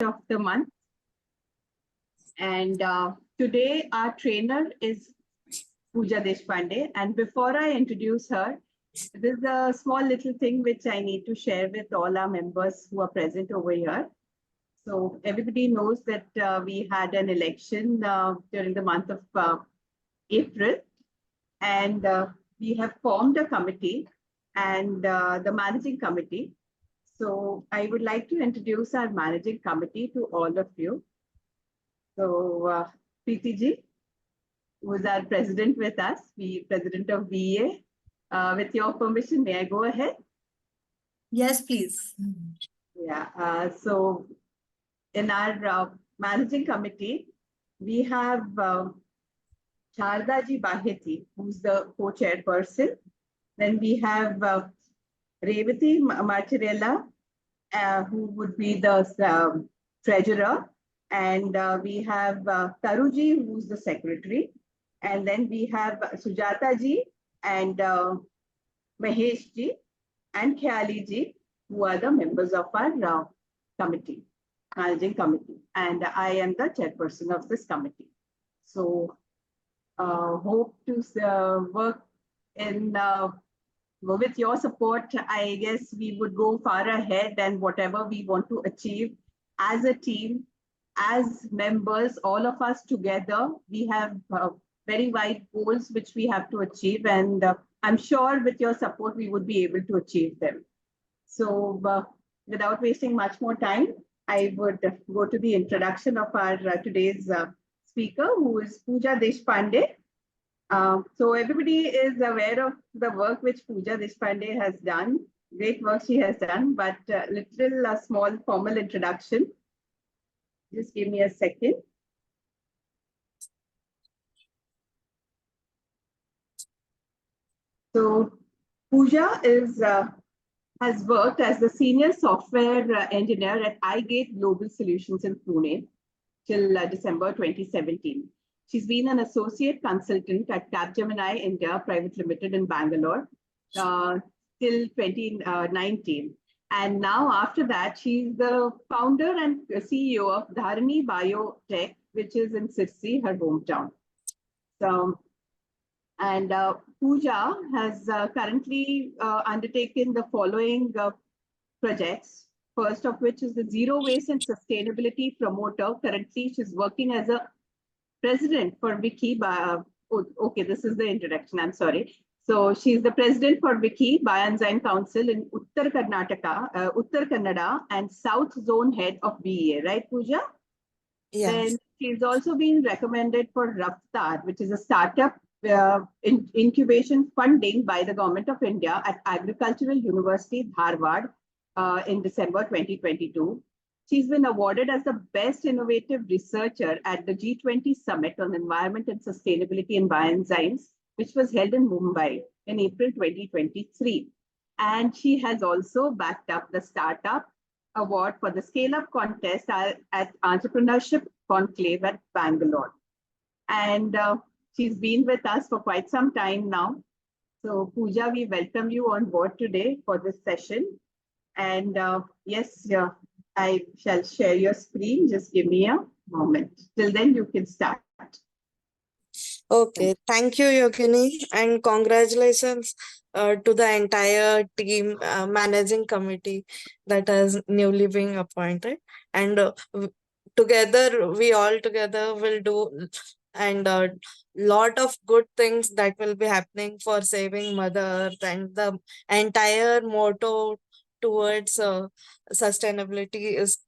of the month. And today our trainer is Pooja Deshpande. And before I introduce her, there's a small little thing which I need to share with all our members who are present over here. So everybody knows that we had an election during the month of April, and we have formed a committee and the managing committee. So I would like to introduce our managing committee to all of you. So Preeti ji, who is our president with us, president of VA. With your permission, may I go ahead? Yes, please. Yeah. So in our managing committee, we have Sharda ji Baheti, who's the co-chairperson. Then we have Revati Marcharella, who would be the treasurer. And we have Taruji, who's the secretary. And then we have Sujata ji and Mahesh ji and Khyali ji, who are the members of our committee, managing committee. And I am the chairperson of this committee. So hope to work in with your support. I guess we would go far ahead, and whatever we want to achieve as a team, as members, all of us together, we have very wide goals which we have to achieve, and I'm sure with your support we would be able to achieve them. So without wasting much more time, I would go to the introduction of our today's speaker, who is Pooja Deshpande. So everybody is aware of the work which Pooja Deshpande has done. Great work she has done, but a small formal introduction. Just give me a second. So Pooja has worked as the senior software engineer at iGate Global Solutions in Pune till December 2017. She's been an associate consultant at Capgemini India Private Limited in Bangalore till 2019. And now after that, she's the founder and CEO of Dharani Biotech, which is in Sirsi, her hometown. So, and Pooja has currently undertaken the following projects. First of which is the Zero Waste and Sustainability Promoter. Currently, she's working as a president for Wiki. Okay, this is the introduction. I'm sorry. So she's the president for Wiki Bioenzyme Council in Uttar Karnataka, Uttar Kannada, and South Zone head of BEA, right, Pooja? Yes. Then she's also been recommended for Raftar, which is a startup incubation funding by the Government of India at Agricultural University, Dharwad, in December 2022. She's been awarded as the best innovative researcher at the G20 Summit on Environment and Sustainability in Bioenzymes, which was held in Mumbai in April 2023. And she has also backed up the Startup Award for the Scale Up Contest at Entrepreneurship Conclave at Bangalore. And she's been with us for quite some time now. So Pooja, we welcome you on board today for this session. And yes, I shall share your screen. Just give me a moment. Till then, you can start. Okay, thank you, Yogini, and congratulations to the entire team managing committee that has newly been appointed. And together, we all together will do and lot of good things that will be happening for saving Mother Earth, and the entire motto towards sustainability is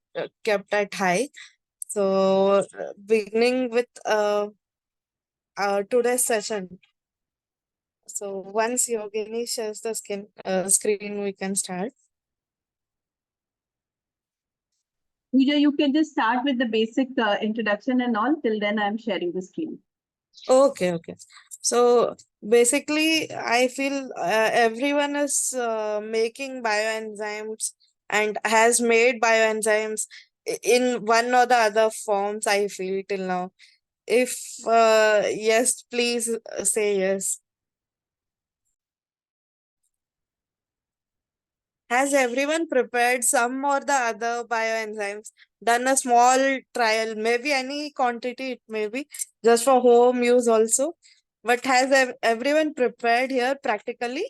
kept at high. So beginning with today's session. So once Yogini shares the screen, we can start. Pooja, you can just start with the basic introduction and all. Till then, I'm sharing the screen. Okay. So basically, I feel everyone is making bioenzymes and has made bioenzymes in one or the other forms, I feel, till now. If yes, please say yes. Has everyone prepared some or the other bioenzymes? Done a small trial, maybe any quantity, it may be just for home use also. But has everyone prepared here practically?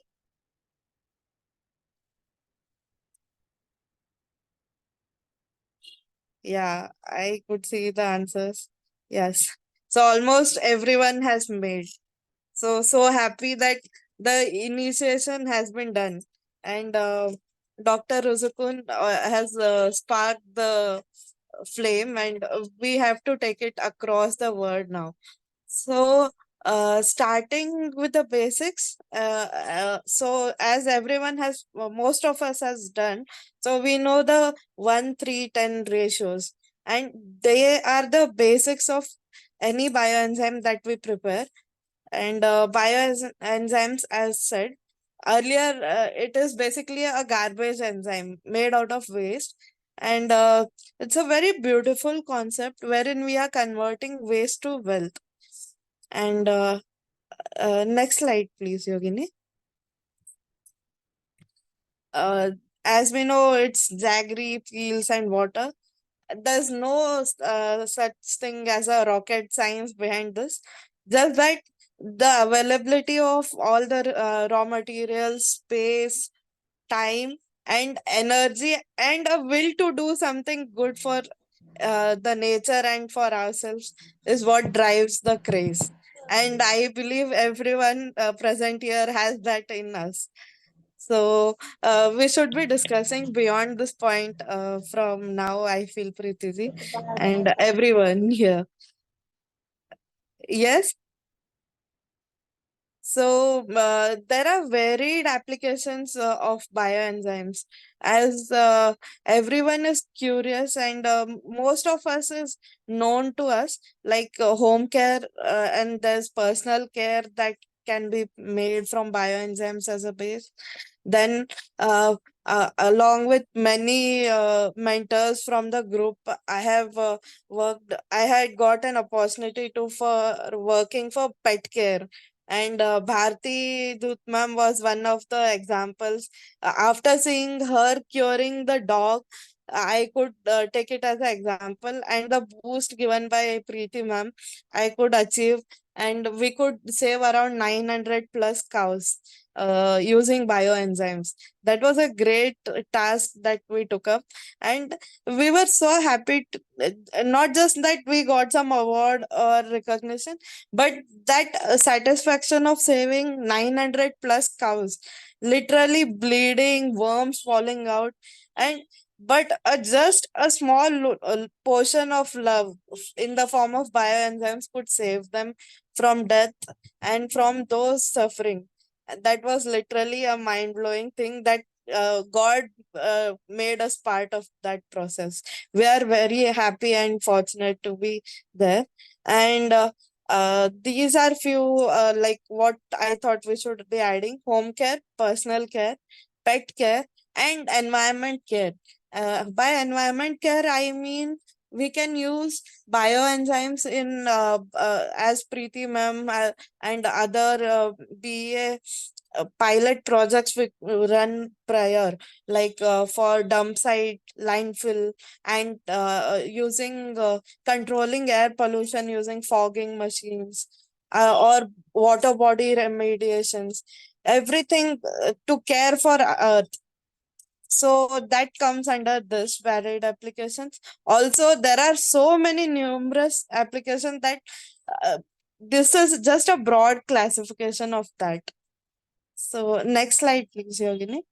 Yeah, I could see the answers. Yes. So almost everyone has made. So happy that the initiation has been done. And Dr. Ruzukun has sparked the flame, and we have to take it across the world now. So, starting with the basics, so as everyone has, most of us has done, so we know the 1:3:10 ratios, and they are the basics of any bioenzyme that we prepare. And bioenzymes, as said earlier, it is basically a garbage enzyme made out of waste. And it's a very beautiful concept wherein we are converting waste to wealth. And next slide, please, Yogini. Uh, as we know, it's jaggery, peels, and water. There's no such thing as a rocket science behind this. Just that the availability of all the raw materials, space, time, and energy, and a will to do something good for the nature and for ourselves is what drives the craze. And I believe everyone present here has that in us. So we should be discussing beyond this point from now, I feel, Preetiji, and everyone here. Yes. So there are varied applications of bioenzymes, as everyone is curious, and most of us is known to us, like home care, and there's personal care that can be made from bioenzymes as a base. Then along with many mentors from the group, I have I had got an opportunity to for working for pet care, and Bharti Dut ma'am was one of the examples. After seeing her curing the dog, I could take it as an example, and the boost given by Preeti ma'am, I could achieve, and we could save around 900 plus cows using bioenzymes. That was a great task that we took up, and we were so happy. Not just that we got some award or recognition, but that satisfaction of saving 900 plus cows, literally bleeding, worms falling out, and but just a small portion of love in the form of bioenzymes could save them from death and from those suffering. That was literally a mind blowing thing that God made us part of that process. We are very happy and fortunate to be there. And these are few like what I thought we should be adding: home care, personal care, pet care, and environment care. By environment care, I mean we can use bioenzymes in as Preeti ma'am and other BA pilot projects we run prior, like for dump site, landfill, and using controlling air pollution using fogging machines, or water body remediations, everything to care for earth. So that comes under this varied applications. Also, there are so many numerous applications that uh, this is just a broad classification of that. So next slide, please, Yogini.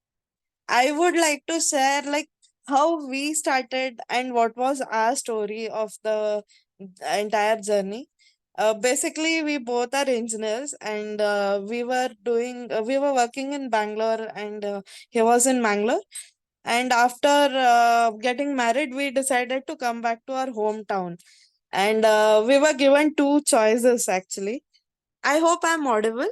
I would like to share like how we started and what was our story of the entire journey. Basically, we both are engineers, and we were working in Bangalore, and he was in Mangalore. And after getting married, we decided to come back to our hometown, and we were given two choices actually. I hope I'm audible.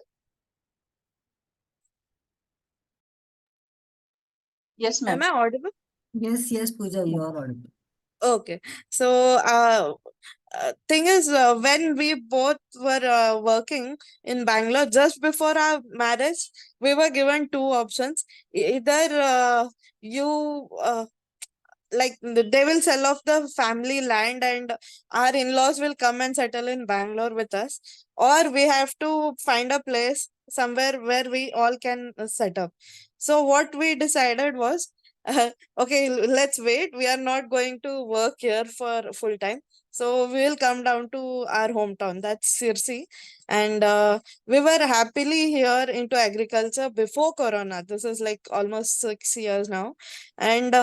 Yes, Am ma'am. I audible? Yes, Pooja, you are audible. Okay. So thing is, when we both were working in Bangalore just before our marriage, we were given two options. Either you like they will sell off the family land and our in-laws will come and settle in Bangalore with us, or we have to find a place somewhere where we all can set up. So what we decided was, okay, let's wait. We are not going to work here for full time. So we will come down to our hometown, that's Sirsi. And we were happily here into agriculture before Corona. This is like almost 6 years now. And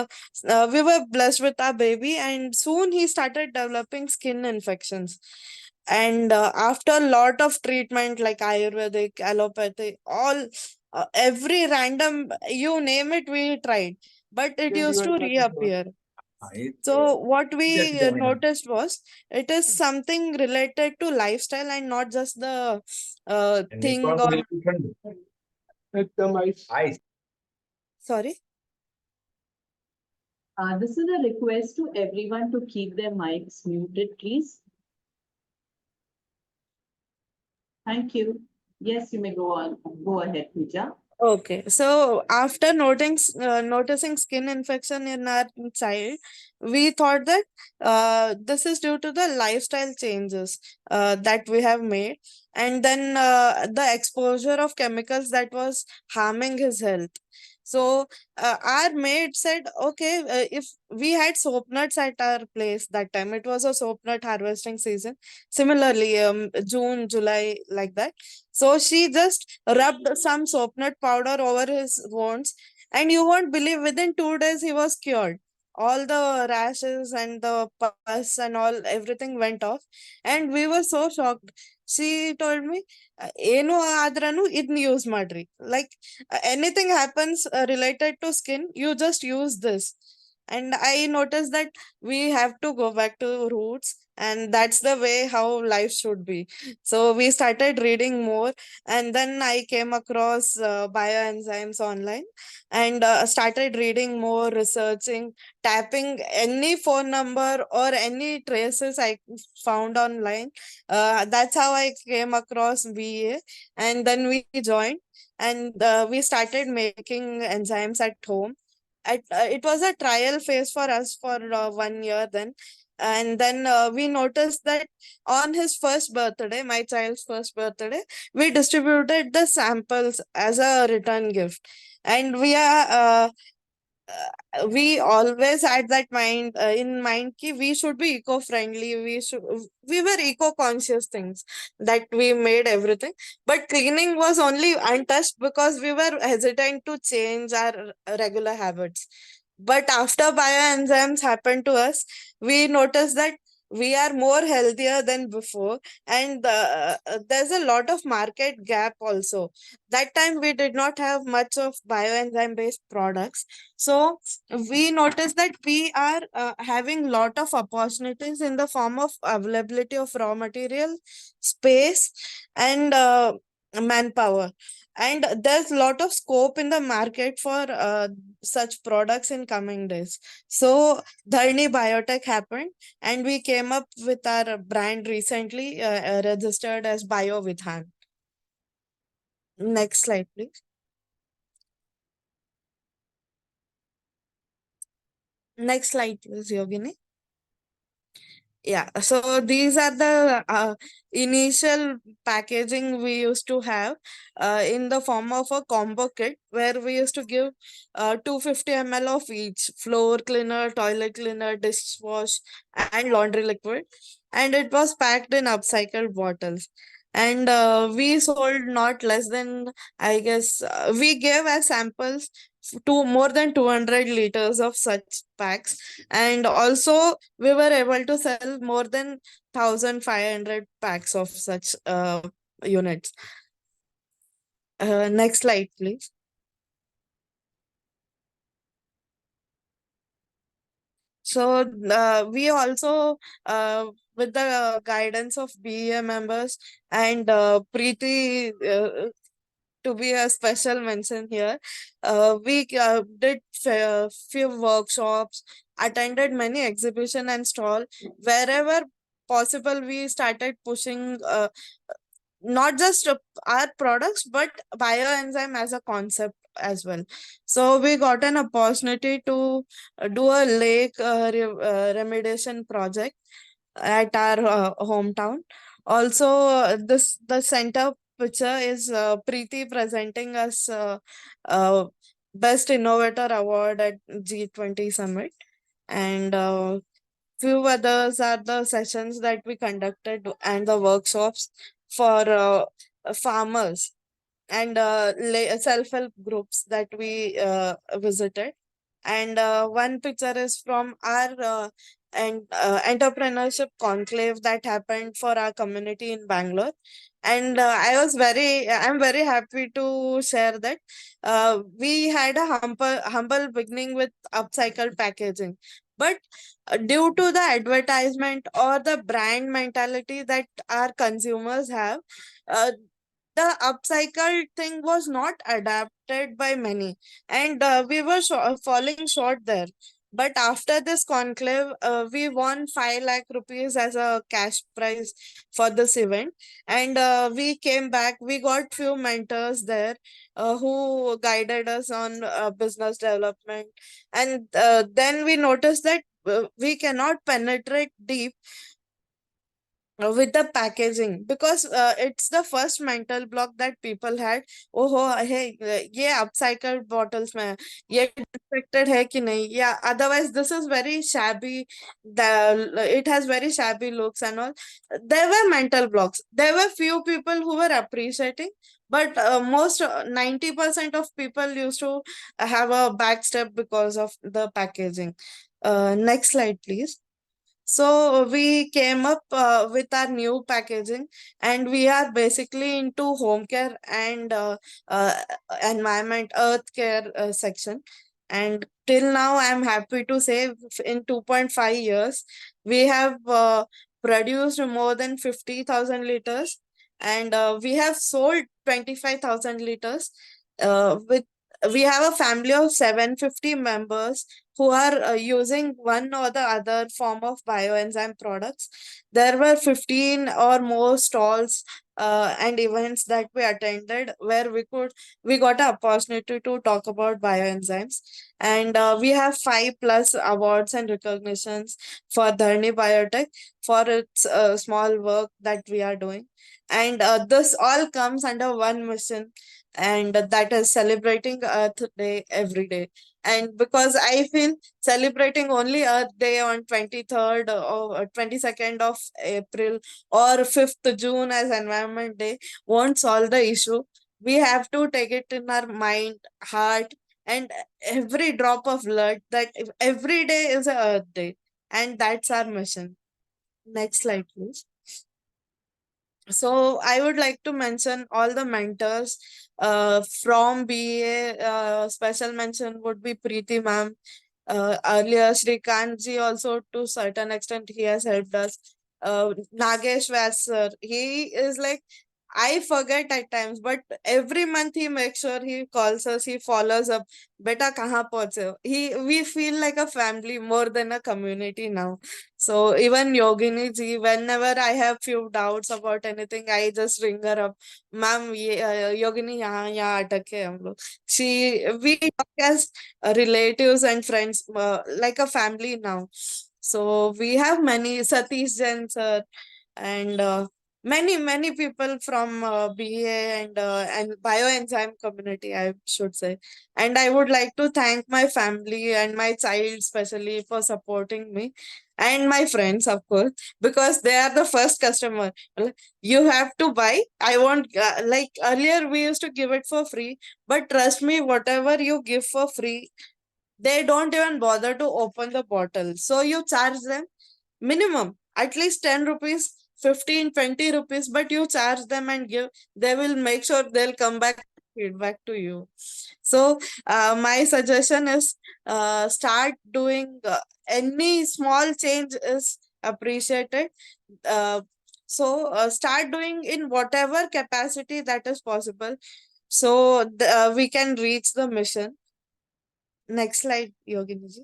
we were blessed with our baby, and soon he started developing skin infections. And after a lot of treatment like Ayurvedic, allopathy, all every random, you name it, we tried, but it used to reappear. So what we noticed was it is something related to lifestyle and not just the thing or sorry. This is a request to everyone to keep their mics muted, please. Thank you. Yes, you may go on. Go ahead, Pooja. Okay, so after noticing skin infection in our child, we thought that this is due to the lifestyle changes that we have made, and then the exposure of chemicals that was harming his health. So our maid said, okay, if we had soap nuts at our place that time, it was a soap nut harvesting season. Similarly, June, July, like that. So she just rubbed some soap nut powder over his wounds, and you won't believe, within 2 days he was cured. All the rashes and the pus and all, everything went off, and we were so shocked. She told me, ಏನು ಆದ್ರನು ಇದನ್ನ use ಮಾಡ್ರಿ, like anything happens related to skin, you just use this. And I noticed that we have to go back to roots, and that's the way how life should be. So we started reading more, and then I came across bioenzymes online, and started reading more, researching, tapping any phone number or any traces I found online. That's how I came across BA, and then we joined, and we started making enzymes at home. It was a trial phase for us for 1 year then. And then we noticed that on his first birthday, my child's first birthday, we distributed the samples as a return gift. And we always had that mind in mind ki we should be eco-friendly, we were eco-conscious things, that we made everything, but cleaning was only untouched because we were hesitant to change our regular habits. But after bioenzymes happened to us, we noticed that we are more healthier than before, and there's a lot of market gap also. That time we did not have much of bioenzyme based products, so we noticed that we are having lot of opportunities in the form of availability of raw material, space, and manpower. And there's lot of scope in the market for such products in coming days. So Dharni Biotech happened, and we came up with our brand recently, registered as BioVidhan. Next slide, please. Next slide, please, Yogini. Yeah, so these are the initial packaging we used to have in the form of a combo kit, where we used to give 250 ml of each: floor cleaner, toilet cleaner, dishwash, and laundry liquid. And it was packed in upcycled bottles. And we sold not less than, I guess, we gave as samples to more than 200 liters of such packs. And also we were able to sell more than 1,500 packs of such units. Next slide, please. So we also, with the guidance of BEA members and Preeti, to be a special mention here, we did few workshops, attended many exhibition and stall. Wherever possible, we started pushing not just our products, but bioenzyme as a concept as well. So we got an opportunity to do a lake remediation project at our hometown. Also, the center picture is Preeti presenting us Best Innovator Award at G20 Summit, and few others are the sessions that we conducted and the workshops for farmers and self-help groups that we visited. And one picture is from our entrepreneurship conclave that happened for our community in Bangalore. And I'm very happy to share that we had a humble beginning with upcycled packaging. But due to the advertisement or the brand mentality that our consumers have, uh, the upcycle thing was not adapted by many, and we were falling short there. But after this conclave, we won 5 lakh rupees as a cash prize for this event. And we came back, we got few mentors there who guided us on business development. And then we noticed that we cannot penetrate deep with the packaging, because it's the first mental block that people had. Oh, hey, ये upcycled bottles में है, ये disinfected है कि नहीं, yeah, otherwise this is very shabby, it has very shabby looks and all. There were mental blocks. There were few people who were appreciating, but most 90% of people used to have a backstep because of the packaging. Next slide, please. So we came up with our new packaging, and we are basically into home care and uh, environment, earth care section. And till now, I'm happy to say in 2.5 years, we have produced more than 50,000 liters, and we have sold 25,000 liters. With We have a family of 750 members who are using one or the other form of bioenzyme products. There were 15 or more stalls and events that we attended where we got an opportunity to talk about bioenzymes. And we have 5+ awards and recognitions for Dharni Biotech for its small work that we are doing. And this all comes under one mission, and that is celebrating Earth Day every day. And because I feel celebrating only Earth Day on 23rd or 22nd of April or 5th June as Environment Day won't solve the issue. We have to take it in our mind, heart, and every drop of blood that every day is a Earth Day. And that's our mission. Next slide, please. So I would like to mention all the mentors from BA. Special mention would be Preeti ma'am. Earlier, Shrikant ji also, to certain extent, he has helped us. Nagesh Vyas sir, he is like, I forget at times, but every month he makes sure he calls us, he follows up. Beta kahan pahuche ho? We feel like a family more than a community now. So even Yogini ji, whenever I have few doubts about anything, I just ring her up. Ma'am, Yogini यहाँ अटके हम लोग. We talk as relatives and friends, like a family now. So we have many, Satish Jain sir, and many people from BA and bioenzyme community, I should say. And I would like to thank my family and my child especially for supporting me, and my friends, of course, because they are the first customer. You have to buy. I won't like earlier we used to give it for free, but trust me, whatever you give for free, they don't even bother to open the bottle. So you charge them minimum at least 10 rupees, 15, 20 rupees, but you charge them and give. They will make sure they'll come back feedback to you. So my suggestion is start doing any small change is appreciated. Start doing in whatever capacity that is possible, so we can reach the mission. Next slide, Yogini ji.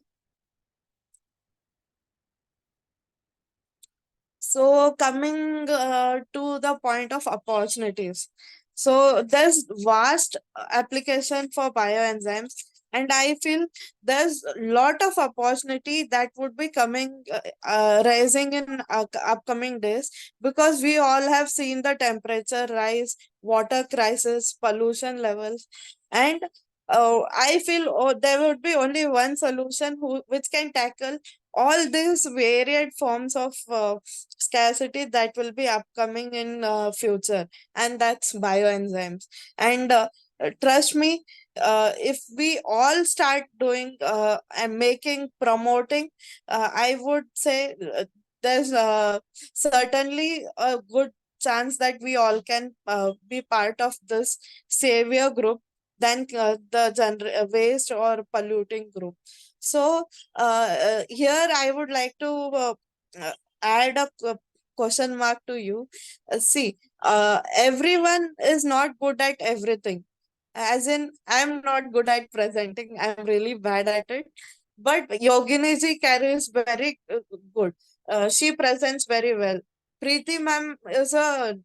So coming to the point of opportunities. So there's vast application for bioenzymes, and I feel there's a lot of opportunity that would be coming rising in upcoming days, because we all have seen the temperature rise, water crisis, pollution levels, and I feel there would be only one solution which can tackle all these varied forms of scarcity that will be upcoming in future, and that's bioenzymes. And trust me, if we all start doing and making, promoting, I would say there's certainly a good chance that we all can be part of this savior group than the waste or polluting group. So here I would like to uh, add a question mark to you. See, everyone is not good at everything. As in, I'm not good at presenting. I'm really bad at it. But Yogini ji carries very good. She presents very well. Preeti ma'am is a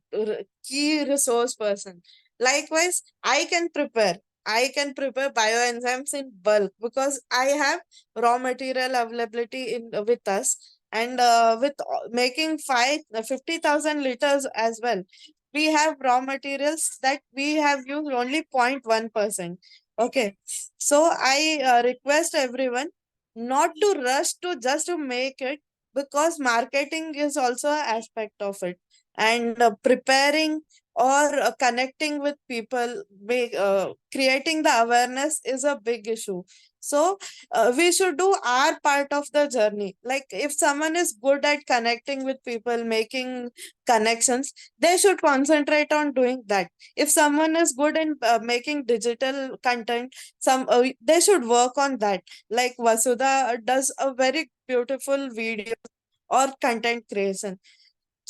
key resource person. Likewise, I can prepare bioenzymes in bulk because I have raw material availability in with us, and with making 50,000 liters as well, we have raw materials that we have used only 0.1%. Okay, so I request everyone not to rush to just to make it, because marketing is also an aspect of it, and preparing or connecting with people, creating the awareness is a big issue. So we should do our part of the journey. Like if someone is good at connecting with people, making connections, they should concentrate on doing that. If someone is good in making digital content, they should work on that. Like Vasudha does a very beautiful video or content creation.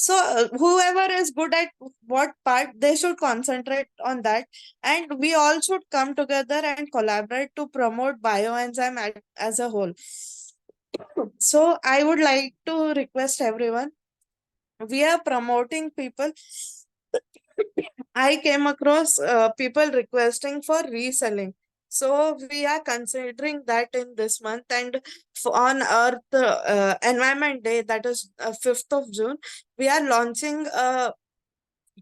So whoever is good at what part, they should concentrate on that, and we all should come together and collaborate to promote bioenzyme as a whole. So I would like to request everyone, we are promoting people. I came across people requesting for reselling. So we are considering that in this month, and on Earth Environment Day, that is 5th of June, we are launching a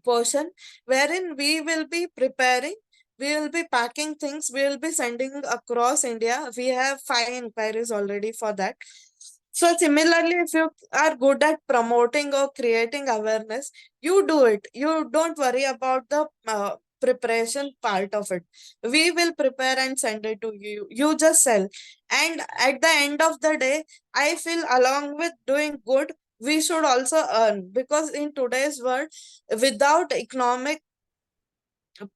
portion wherein we will be preparing, we will be packing things, we will be sending across India. We have 5 inquiries already for that. So similarly, if you are good at promoting or creating awareness, you do it. You don't worry about the preparation part of it. We will prepare and send it to you. You just sell. And at the end of the day, I feel along with doing good, we should also earn, because in today's world, without economic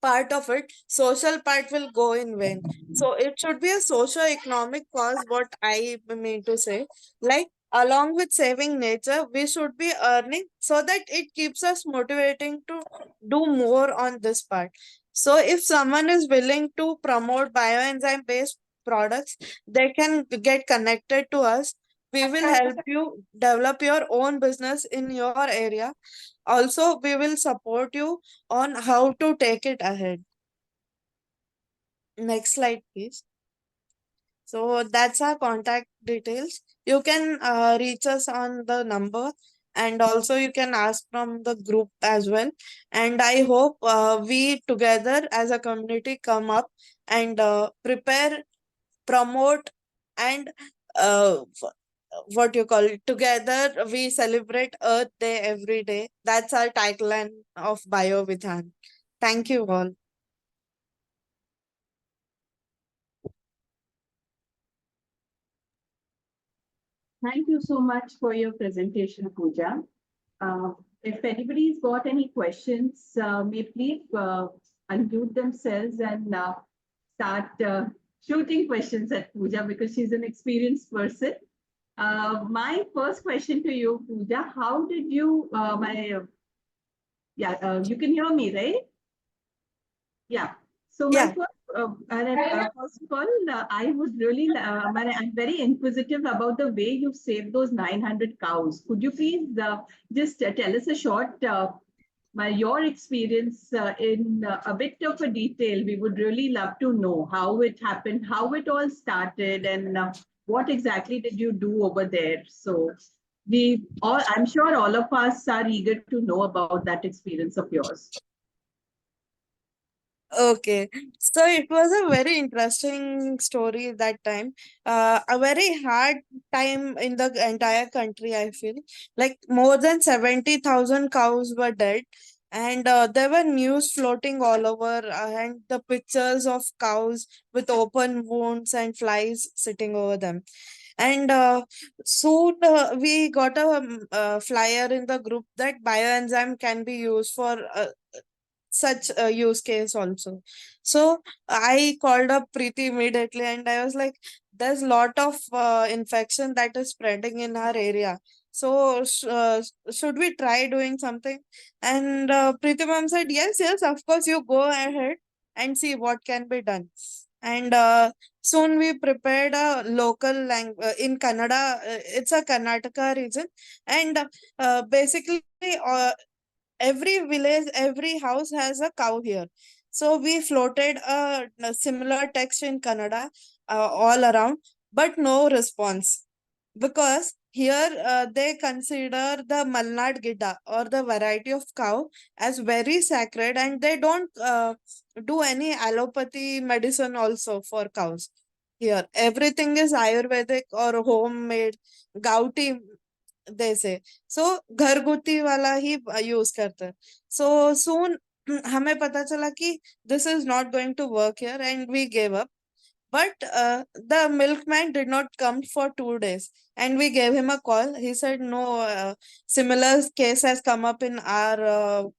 part of it, social part will go in vain. So it should be a socio-economic cause, what I mean to say. Like along with saving nature, we should be earning so that it keeps us motivating to do more on this part. So if someone is willing to promote bioenzyme based products, they can get connected to us. We will help you develop your own business in your area. Also, we will support you on how to take it ahead. Next slide, please. So that's our contact details. You can reach us on the number, and also you can ask from the group as well. And I hope we together as a community come up and prepare, promote, and what you call it, together we celebrate Earth Day every day. That's our tagline of BioVidhan. Thank you all. Thank you so much for your presentation, Pooja. If anybody's got any questions, may please unmute themselves and start shooting questions at Pooja, because she's an experienced person. My first question to you, Pooja, how did you, you can hear me, right? Yeah. So my Yeah. first First of all, I would really, I'm very inquisitive about the way you saved those 900 cows. Could you please just tell us a short, your experience in a bit of a detail? We would really love to know how it happened, how it all started, and what exactly did you do over there? So I'm sure all of us are eager to know about that experience of yours. Okay, so it was a very interesting story that time. A very hard time in the entire country, I feel. Like more than 70,000 cows were dead, and there were news floating all over, and the pictures of cows with open wounds and flies sitting over them. And soon we got a flyer in the group that bioenzyme can be used for such a use case also. So I called up Preeti immediately and I was like, there's lot of infection that is spreading in our area. So should we try doing something? And Preeti ma'am said, yes, of course, you go ahead and see what can be done. And soon we prepared a local language in Kannada. It's a Karnataka region, and basically every village, every house has a cow here. So we floated a similar text in Kannada all around, but no response because here they consider the Malnad Gidda or the variety of cow as very sacred, and they don't do any allopathy medicine also for cows. Here, everything is Ayurvedic or homemade, gouty they say. So घरगुती वाला ही use करते हैं. So soon हमें पता चला कि this is not going to work here and we gave up. But the milkman did not come for 2 days and we gave him a call. He said no, similar case has come up in our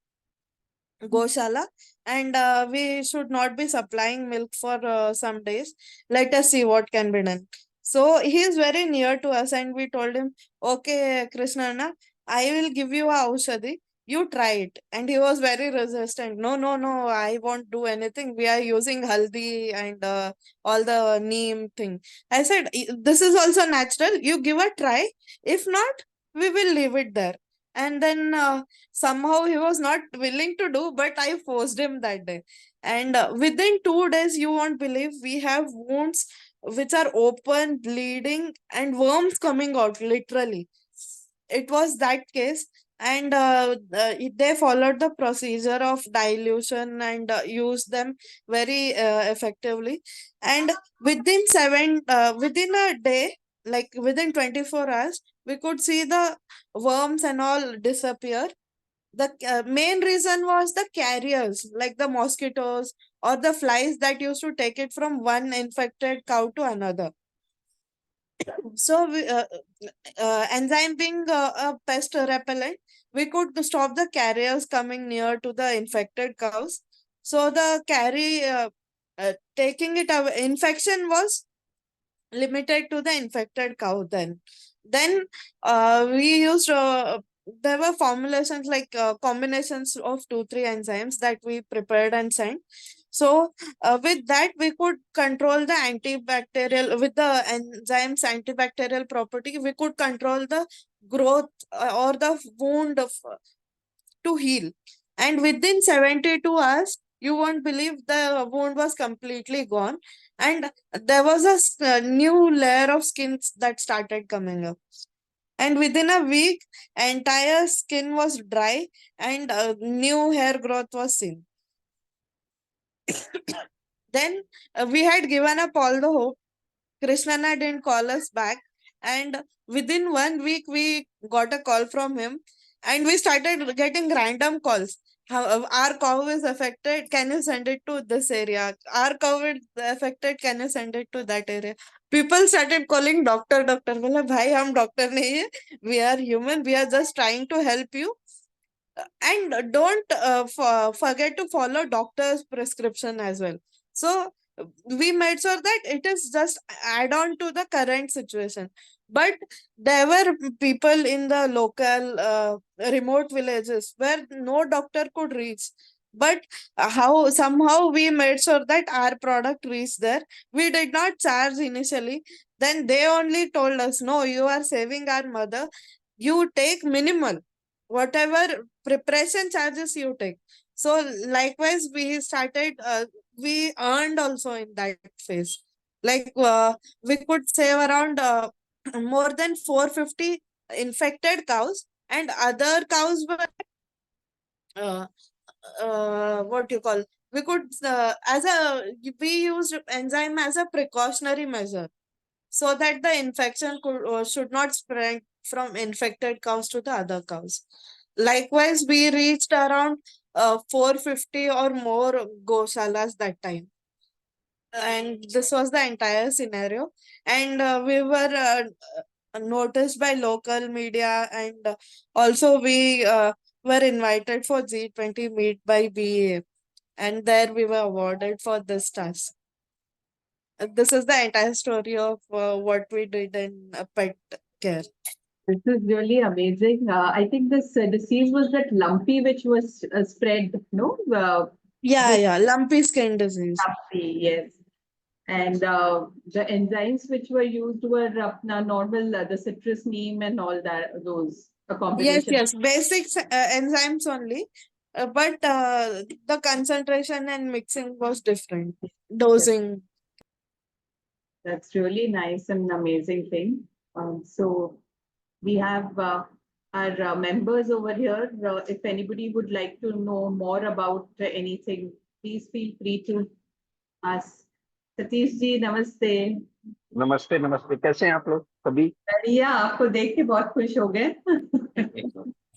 Goshala, and we should not be supplying milk for some days. Let us see what can be done. So he is very near to us, and we told him, okay, Krishnana, I will give you a aushadhi. You try it. And he was very resistant. No, I won't do anything. We are using haldi and all the neem thing. I said, this is also natural. You give a try. If not, we will leave it there. And then somehow he was not willing to do, but I forced him that day. And within 2 days, you won't believe we have wounds which are open, bleeding, and worms coming out literally. It was that case. And they followed the procedure of dilution and used them very effectively. And within a day, like within 24 hours, we could see the worms and all disappear. The main reason was the carriers, like the mosquitoes or the flies that used to take it from one infected cow to another. So, enzyme being a pest repellent, we could stop the carriers coming near to the infected cows. So, the taking it away, infection was limited to the infected cow then. Then we used there were formulations like combinations of 2 3 enzymes that we prepared and sent. So with that we could control the antibacterial, with the enzymes antibacterial property we could control the growth or the wound to heal. And within 72 hours, you won't believe the wound was completely gone. And there was a new layer of skin that started coming up. And within a week, entire skin was dry and new hair growth was seen. Then we had given up all the hope. Krishnana didn't call us back. And within 1 week, we got a call from him and we started getting random calls. Our cow is affected. Can you send it to this area? Our cow is affected. Can you send it to that area? People started calling doctor. बोला भाई हम doctor नहीं है. We are human. We are just trying to help you. And don't forget to follow doctor's prescription as well. So we made sure that it is just add on to the current situation. But there were people in the local remote villages where no doctor could reach. but how somehow we made sure that our product reached there. We did not charge initially. Then they only told us, no, you are saving our mother. You take minimal, whatever preparation charges you take. So likewise, we started. We earned also in that phase. Like we could save around more than 450 infected cows, and other cows were uh, what you call, we could as a we used enzyme as a precautionary measure so that the infection should not spread from infected cows to the other cows. Likewise, we reached around 450 or more goshalas that time, and this was the entire scenario. And we were noticed by local media, and also we were invited for G20 meet by BA, and there we were awarded for this task. This is the entire story of what we did in pet care. This is really amazing. I think this disease was that lumpy which was spread, no? Yeah, lumpy skin disease. Lumpy, yes. And the enzymes which were used were normal, the citrus neem and all that, those, a combination. Yes, basic enzymes only, but the concentration and mixing was different. Dosing. That's really nice and amazing thing. So we have our members over here. If anybody would like to know more about anything, please feel free to ask. Satish ji नमस्ते। नमस्ते नमस्ते, कैसे हैं आप लोग सभी? बढ़िया, आपको देख के बहुत खुश हो गए।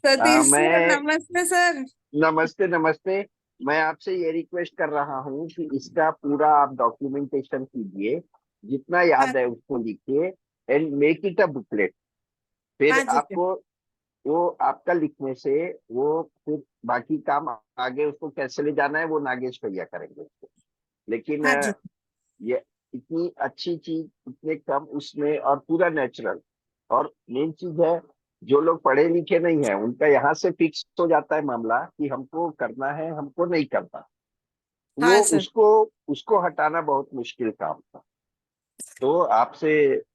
सतीश सर, मैं नमस्ते सर। नमस्ते नमस्ते। मैं आपसे ये रिक्वेस्ट कर रहा हूँ कि इसका पूरा आप डॉक्यूमेंटेशन कीजिए, जितना याद है उसको लिखिए and make it a booklet. फिर हाँ जी, आपको वो आपका लिखने से वो फिर बाकी काम आगे उसको कैसे ले जाना है वो नागेश भैया करेंगे उसको। लेकिन हाँ जी। ये इतनी अच्छी चीज इतने कम उसमें और पूरा नेचुरल। और मेन चीज है, जो लोग पढ़े लिखे नहीं है उनका यहाँ से फिक्स हो जाता है मामला कि हमको करना है, हमको नहीं करना। वो हाँ सर। उसको उसको हटाना बहुत मुश्किल काम था। तो आपसे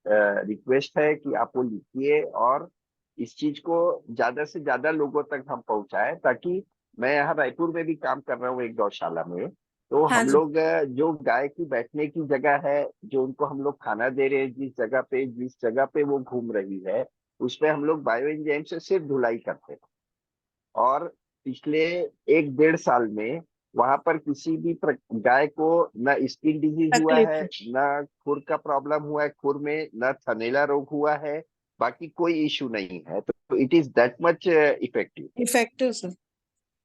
रिक्वेस्ट है कि आप वो लिखिए और इस चीज को ज्यादा से ज्यादा लोगों तक हम पहुंचाएं, ताकि मैं यहाँ रायपुर में भी काम कर रहा हूँ एक गौशाला में। तो हाँ हम जी। लोग जो गाय की बैठने की जगह है, जो उनको हम लोग खाना दे रहे हैं, जिस जगह पे वो घूम रही है, उस पे हम लोग बायो एंजाइम से सिर्फ धुलाई करते हैं। और पिछले 1-1.5 साल में वहां पर किसी भी गाय को न स्किन डिजीज हुआ तकलीफ है, है। न खुर का प्रॉब्लम हुआ है, खुर में न थनैला रोग हुआ है, बाकी कोई इश्यू नहीं है। तो it is that much effective. Effective sir.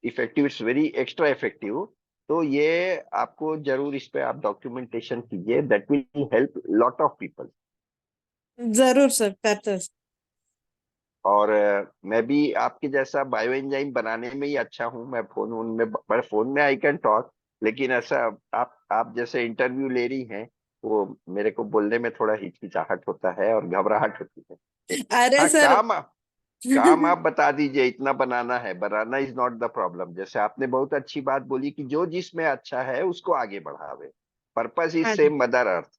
Effective, it's very extra effective. तो ये आपको जरूर इस पे आप डॉक्यूमेंटेशन कीजिए, that will help lot of people. जरूर सर, करते हैं। और मैं भी आपके जैसा बायो एंजाइम बनाने में ही अच्छा हूँ। मैं फोन में आई कैन टॉक, लेकिन ऐसा आप जैसे इंटरव्यू ले रही हैं, वो मेरे को बोलने में थोड़ा हिचकिचाहट होता है और घबराहट होती है। अरे हाँ, सर। काम आप बता दीजिए, इतना बनाना है, बनाना इज नॉट द प्रॉब्लम। जैसे आपने बहुत अच्छी बात बोली कि जो जिसमें अच्छा है उसको आगे बढ़ावे। पर्पस इज हाँ जी, सेम, मदर अर्थ।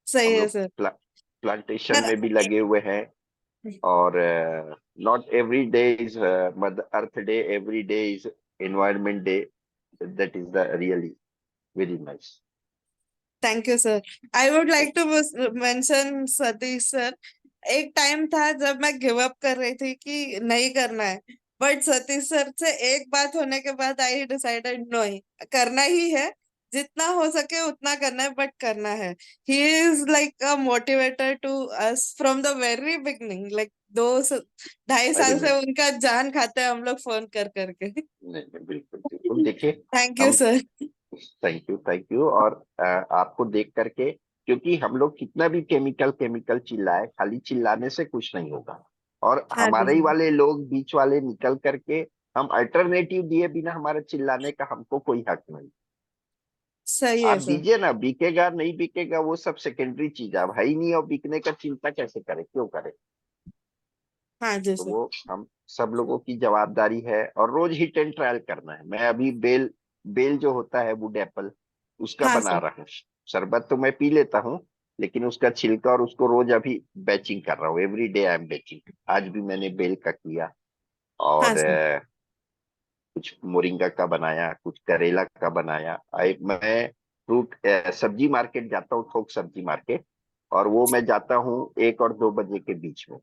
सही हम है लोग सर। प्लांटेशन सर, में भी लगे हुए हैं। और not every day is Mother Earth Day, every day is Environment Day. That is the really very nice. Thank you sir. I would like to mention Satish sir, एक टाइम था जब मैं गिव अप कर रही थी कि नहीं करना है, बट सतीश सर से एक बात होने के बाद आई डिसाइडेड नहीं, करना ही है, जितना हो सके उतना करना है, बट करना है। He is like a motivator to us from the very beginning, like 2-2.5 साल अरे से उनका जान खाते हैं हम लोग फोन कर करके। नहीं, बिल्कुल बिल्कुल। देखिए, थैंक यू हम सर। Thank you. और आपको देख करके, क्योंकि हम लोग कितना भी केमिकल चिल्लाए, खाली चिल्लाने से कुछ नहीं होगा। और हाँ जी हमारे ही सर, वाले लोग बीच वाले निकल करके हम अल्टरनेटिव दिए बिना हमारे चिल्लाने का हमको कोई हक नहीं। सही आप है सर। दीजिए ना, बिकेगा नहीं बिकेगा वो सब सेकेंडरी चीज है। अब है ही नहीं और बिकने का चिंता कैसे करे, क्यों करे? हाँ जी तो सर। वो हम सब लोगों की जवाबदारी है, और रोज हिट एंड ट्रायल करना है। मैं अभी बेल बेल जो होता है वुड एप्पल, उसका हाँ बना सर। रहा हूँ। शरबत तो मैं पी लेता हूँ, लेकिन उसका छिलका और उसको रोज अभी बैचिंग कर रहा हूँ। Every day I am batching. आज भी मैंने बेल का किया, हाँ और सर। कुछ मोरिंगा का बनाया, कुछ करेला का बनाया। मैं फ्रूट सब्जी मार्केट जाता हूँ, थोक सब्जी मार्केट, और वो मैं जाता हूँ 1 और 2 बजे के बीच में।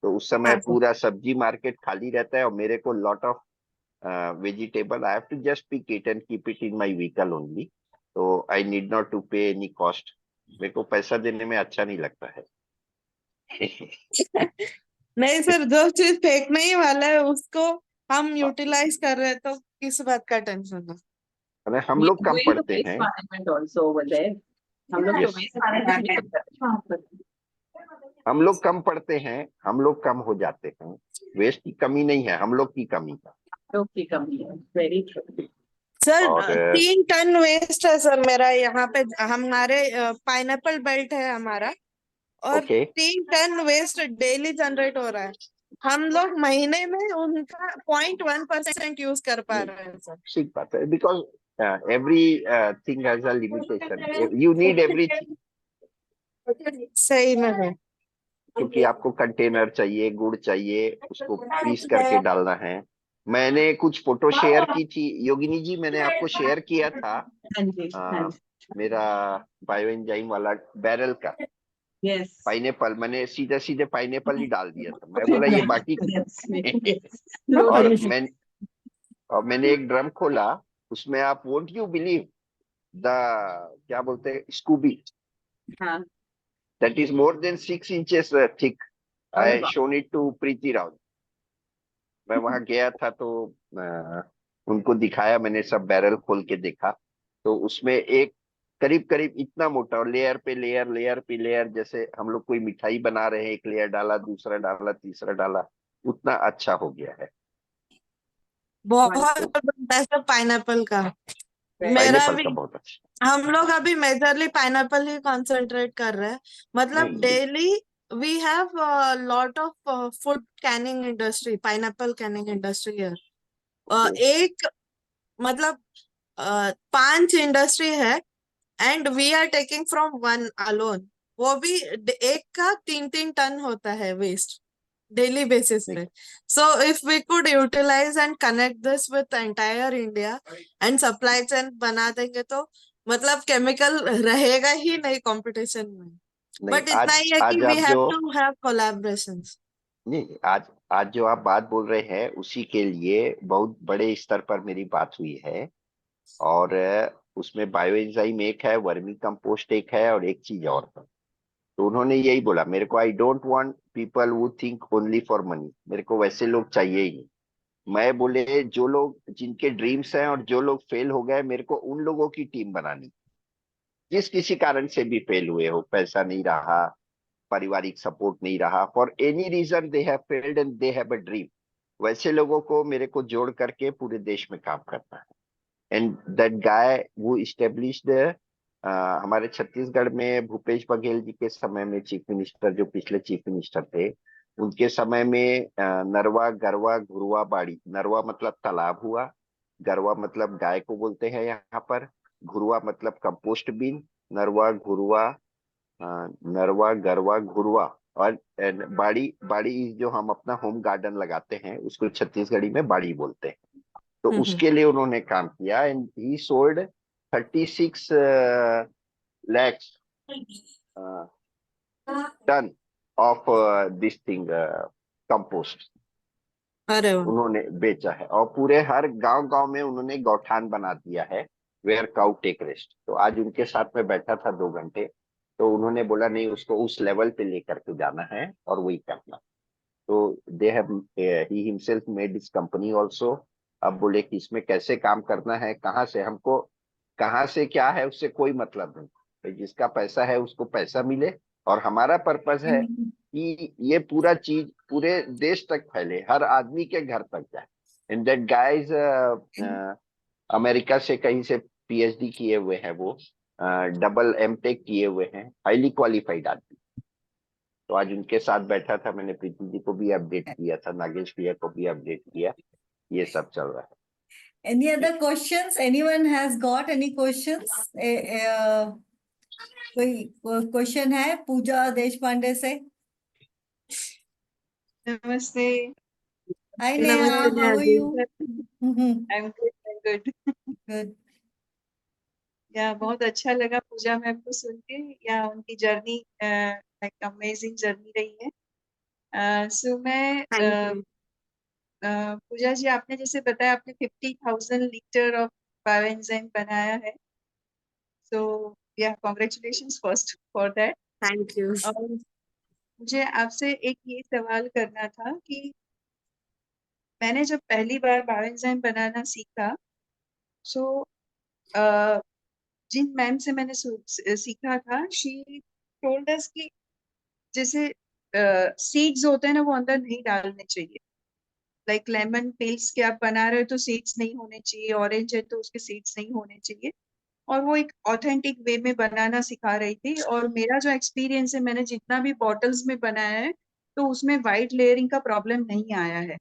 तो उस समय हाँ सर। पूरा सब्जी मार्केट खाली रहता है, और मेरे को lot of vegetable I have to just pick it and keep it in my vehicle only. तो I need not to pay any cost. मेरे को पैसा देने में अच्छा नहीं लगता है। नहीं सर, जो चीज फेंकने ही वाला है उसको हम यूटिलाइज कर रहे हैं, तो किस बात का टेंशन है। अरे हम We लोग are कम doing the पढ़ते waste हैं। management also over there. हम लोग तो यस, waste management भी करते हैं वहाँ पर। हम लोग कम पढ़ते हैं, हम लोग कम हो जाते हैं। वेस्ट की कमी नहीं है, हम लोग की कमी है। लोग की कमी है, वेरी ट्रू। सर और 3 टन वेस्ट है सर मेरा यहाँ पे। हमारे पाइनएप्पल बेल्ट है हमारा, और okay, 3 ton waste daily generate हो रहा है। हम लोग महीने में उनका 0.1% यूज कर पा नहीं, रहे हैं सर। ठीक बात है, because every thing has a limitation. You need everything, सही में है। क्योंकि आपको कंटेनर चाहिए, गुड़ चाहिए, उसको पीस करके डालना है। मैंने कुछ फोटो शेयर की थी योगिनी जी, मैंने आपको शेयर किया था हाँ जी, हाँ अ, जी। मेरा बायो एंजाइम वाला बैरल का Yes. पाइनएप्पल। मैंने सीधे सीधे पाइनएप्पल ही डाल दिया था। मैं बोला ये बाकी Yes, yes. और Loaded. मैंने एक ड्रम खोला, उसमें आप वोंट यू बिलीव द क्या बोलते हैं, स्कूबी, हाँ, that is more than 6 inches thick. अरे आई वाह। शोन इट टू प्रीति राव। मैं वहां गया था तो उनको दिखाया, मैंने सब बैरल खोल के देखा। तो उसमें एक करीब करीब इतना मोटा, और लेयर पे लेयर, लेयर पे लेयर, जैसे हम लोग कोई मिठाई बना रहे हैं, एक लेयर डाला, दूसरा डाला, तीसरा डाला, उतना अच्छा हो गया है। बहुत तो बनता है सर पाइनएप्पल का। मेरा पाइनएप्पल भी। का बहुत अच्छा। हम लोग अभी मेजरली पाइनएप्पल ही कंसंट्रेट कर रहे हैं। मतलब नहीं, daily we have lot of food canning industry, pineapple canning industry है। ओके, एक मतलब 5 इंडस्ट्री है, and we are taking from one alone. वो भी एक का 3-3 टन होता है वेस्ट डेली बेसिस नहीं, पे। So if we could utilise and connect this with entire India and supply chain बना देंगे, तो मतलब केमिकल रहेगा ही नहीं कंपटीशन में। नहीं, बट इतना आज ही है कि आज वी आप हैव जो टू हैव कोलैबोरेशंस। नहीं आज आज जो आप बात बोल रहे हैं, उसी के लिए बहुत बड़े स्तर पर मेरी बात हुई है। और उसमें बायो एंजाइम एक है, वर्मी कंपोस्ट एक है, और एक चीज और है। तो उन्होंने यही बोला मेरे को, I don't want people who think only for money. मेरे को वैसे लोग चाहिए ही नहीं। मैं बोले जो लोग जिनके ड्रीम्स हैं और जो लोग फेल हो गए, मेरे को उन लोगों की टीम बनानी। जिस किसी कारण से भी फेल हुए हो, पैसा नहीं रहा, पारिवारिक सपोर्ट नहीं रहा, for any reason they have failed and they have a dream, वैसे लोगों को मेरे को जोड़ करके पूरे देश में काम करना है। एंड दैट गाय वो इस्टेब्लिश्ड हमारे छत्तीसगढ़ में भूपेश बघेल जी के समय में, चीफ मिनिस्टर जो पिछले चीफ मिनिस्टर थे, उनके समय में नरवा गरवा घुरवा बाड़ी। नरवा मतलब तालाब हुआ, गरवा मतलब गाय को बोलते हैं यहाँ पर, घुरवा मतलब कंपोस्ट बिन, नरवा घुरवा, नरवा गरवा घुरवा, और बाड़ी, बाड़ी जो हम अपना होम गार्डन लगाते हैं उसको छत्तीसगढ़ी में बाड़ी बोलते हैं। तो उसके लिए उन्होंने काम किया, and he sold 36 lakhs ton of this thing compost अरे वाह। उन्होंने बेचा है। और पूरे हर गांव गांव में उन्होंने गौठान बना दिया है, वेयर काउ टेक रेस्ट। तो आज उनके साथ में बैठा था 2 घंटे, तो उन्होंने बोला नहीं, उसको उस लेवल पे लेकर के जाना है और वही करना। तो they have he himself made this company also. अब बोले कि इसमें कैसे काम करना है, कहाँ से हमको, कहाँ से क्या है उससे कोई मतलब नहीं, तो जिसका पैसा है उसको पैसा मिले। और हमारा पर्पस है कि ये पूरा चीज पूरे देश तक फैले, हर आदमी के घर तक जाए। एंड दैट गाइज अमेरिका से कहीं से पीएचडी किए हुए हैं वो, डबल एमटेक किए हुए हैं, हाईली क्वालिफाइड आदमी। तो आज उनके साथ बैठा था, मैंने प्रीति जी को भी अपडेट किया था, नागेश भैया को भी अपडेट किया। ये सब चल रहा है। Any other questions? Anyone has got any questions? कोई क्वेश्चन है पूजा देशपांडे से? नमस्ते। Hi Namaste, Neha, how Neha are ji. you? I'm good, I'm good. Good. या बहुत अच्छा लगा पूजा मैम को सुन के, या उनकी जर्नी लाइक अमेजिंग जर्नी रही है। सो मैं Thank you. पूजा जी, आपने जैसे बताया आपने 50,000 लीटर ऑफ बायोएंजाइम बनाया है, सो या congratulations first for that. Thank you. और मुझे आपसे एक ये सवाल करना था कि मैंने जब पहली बार बायोएंजाइम बनाना सीखा, सो जिन मैम से मैंने सीखा था, शी टोल्ड अस कि जैसे सीड्स होते हैं ना, वो अंदर नहीं डालने चाहिए। लाइक लेमन पिल्स के आप बना रहे हो तो सीड्स नहीं होने चाहिए, ऑरेंज है तो उसके सीड्स नहीं होने चाहिए। और वो एक ऑथेंटिक वे में बनाना सिखा रही थी। और मेरा जो एक्सपीरियंस है, मैंने जितना भी बॉटल्स में बनाया है, तो उसमें वाइट लेयरिंग का प्रॉब्लम नहीं आया है।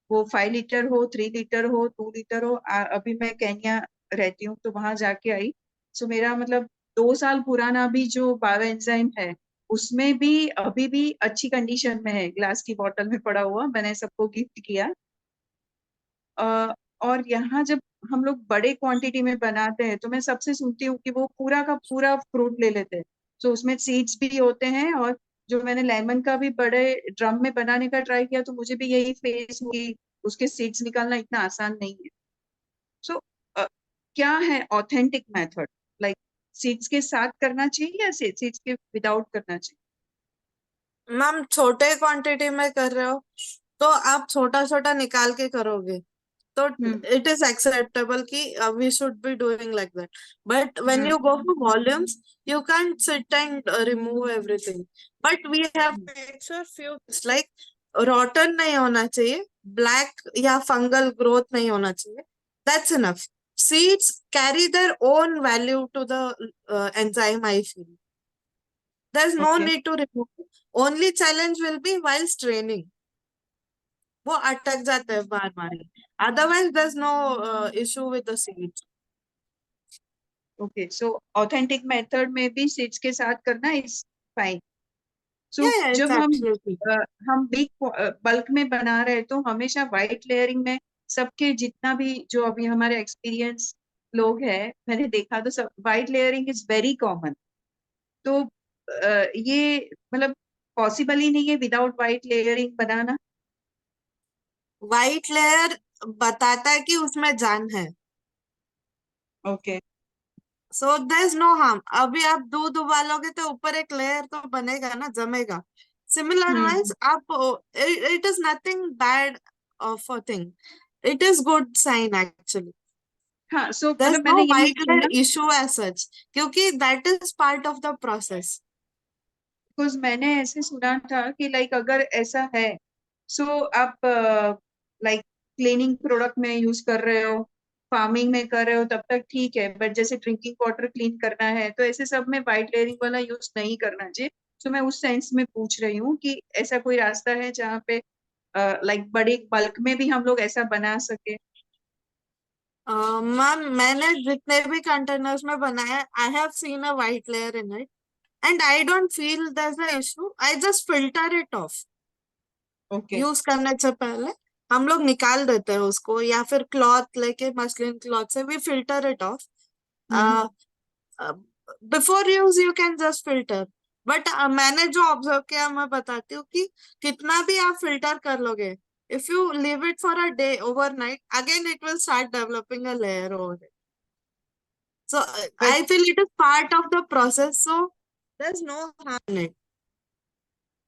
वो 5 लीटर हो, 3 लीटर हो, 2 लीटर हो। अभी मैं केन्या रहती हूँ तो वहां जाके आई, सो मेरा मतलब 2 साल पुराना भी जो बायोएंजाइम है, उसमें भी अभी भी अच्छी कंडीशन में है, ग्लास की बोतल में पड़ा हुआ, मैंने सबको गिफ्ट किया। और यहाँ जब हम लोग बड़े क्वांटिटी में बनाते हैं, तो मैं सबसे सुनती हूँ कि वो पूरा का पूरा फ्रूट ले लेते हैं, तो उसमें सीड्स भी होते हैं। और जो मैंने लेमन का भी बड़े ड्रम में बनाने का ट्राई किया, तो मुझे भी यही फेस हुई, उसके सीड्स निकालना इतना आसान नहीं है। सो क्या है ऑथेंटिक मेथड? लाइक सीड्स के साथ करना चाहिए या सीड्स के विदाउट करना चाहिए? मैम छोटे क्वांटिटी में कर रहे हो तो आप छोटा छोटा निकाल के करोगे तो it is acceptable कि we should be doing like that. But when you go for volumes, you can't sit and remove everything. But we have to make sure few things like rotten नहीं होना चाहिए, black या fungal growth नहीं होना चाहिए. That's enough. Seeds carry their own value to the enzyme, I feel. There's no Okay. need to remove. Only challenge will be while straining. वो अटक जाते हैं बार बार। Otherwise, there's no issue with the seeds. Okay, so authentic method में भी seeds के साथ करना is fine. So Yeah, it's जब absolutely. हम बिग बल्क में बना रहे हैं, तो हमेशा वाइट लेयरिंग में सबके जितना भी जो अभी हमारे एक्सपीरियंस लोग हैं, मैंने देखा तो सब white layering is very common. तो ये मतलब पॉसिबल ही नहीं है विदाउट वाइट लेयरिंग बनाना। व्हाइट लेयर बताता है कि उसमें जान है, ओके। So there is no harm. अभी आप दूध उबालोगे तो ऊपर एक लेयर तो बनेगा ना, जमेगा। सिमिलर वाइज आप it is nothing bad of a thing, it is good sign actually. हाँ, सो देयर इज मतलब नो मैंने यही व्हाइट लेयर सुना, इशू एज सच, क्योंकि that is part of the process. Because मैंने ऐसे सुना था कि लाइक अगर ऐसा है, सो आप लाइक क्लीनिंग प्रोडक्ट में यूज कर रहे हो, फार्मिंग में कर रहे हो, तब तक ठीक है। बट जैसे ड्रिंकिंग वाटर क्लीन करना है, तो ऐसे सब में वाइट लेयरिंग वाला यूज नहीं करना चाहिए। सो मैं उस सेंस में पूछ रही हूँ कि ऐसा कोई रास्ता है जहाँ पे लाइक बड़े बल्क में भी हम लोग ऐसा बना सके। मैम मैंने जितने भी कंटेनर्स में बनाया, I have seen a white layer in it and I don't feel there's an issue. I just filter it off. Okay. Use करने से पहले हम लोग निकाल देते हैं उसको, या फिर क्लॉथ लेके मसलिन क्लॉथ से we filter it off. Before use you can just filter, but मैंने जो ऑब्जर्व किया मैं बताती हूँ कि कितना भी आप फिल्टर कर लोगे, if you leave it for a day overnight, again it will start developing a layer over it. So I feel it is part of the process, so there's no harm in it.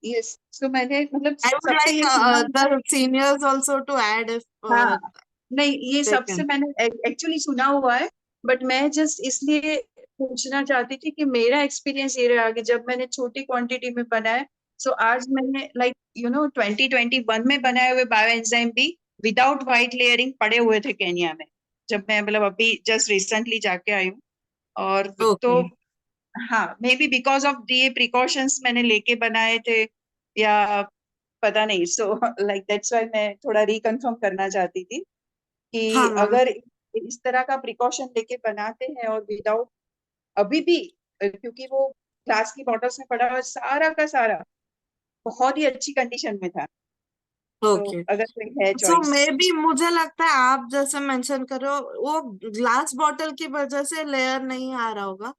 Yes, so मैंने मतलब I would सबसे ये सुना। like the seniors also to add if हाँ, नहीं, ये they सबसे can. मैंने एक्चुअली सुना हुआ है, बट मैं जस्ट इसलिए पूछना चाहती थी कि मेरा एक्सपीरियंस ये रहा कि जब मैंने छोटी क्वांटिटी में बनाया, सो आज मैंने लाइक 2021 में बनाए हुए बायोएंजाइम भी विदाउट वाइट लेयरिंग पड़े हुए थे केन्या में, जब मैं मतलब अभी जस्ट रिसेंटली जाके आई हूँ। और तो Okay. हाँ मे बी बिकॉज ऑफ ये प्रिकॉशंस मैंने लेके बनाए थे या पता नहीं, सो लाइक दैट्स व्हाई मैं थोड़ा रिकन्फर्म करना चाहती थी हाँ कि मैम। अगर इस तरह का प्रिकॉशन लेके बनाते हैं और विदाउट अभी भी क्योंकि वो ग्लास की बॉटल्स में पड़ा हुआ सारा का सारा बहुत ही अच्छी कंडीशन में था, तो ओके। अगर कोई है सो चॉइस। मे बी मुझे लगता है आप जैसे मेंशन कर रहे हो वो ग्लास बॉटल की वजह से लेयर नहीं आ रहा होगा।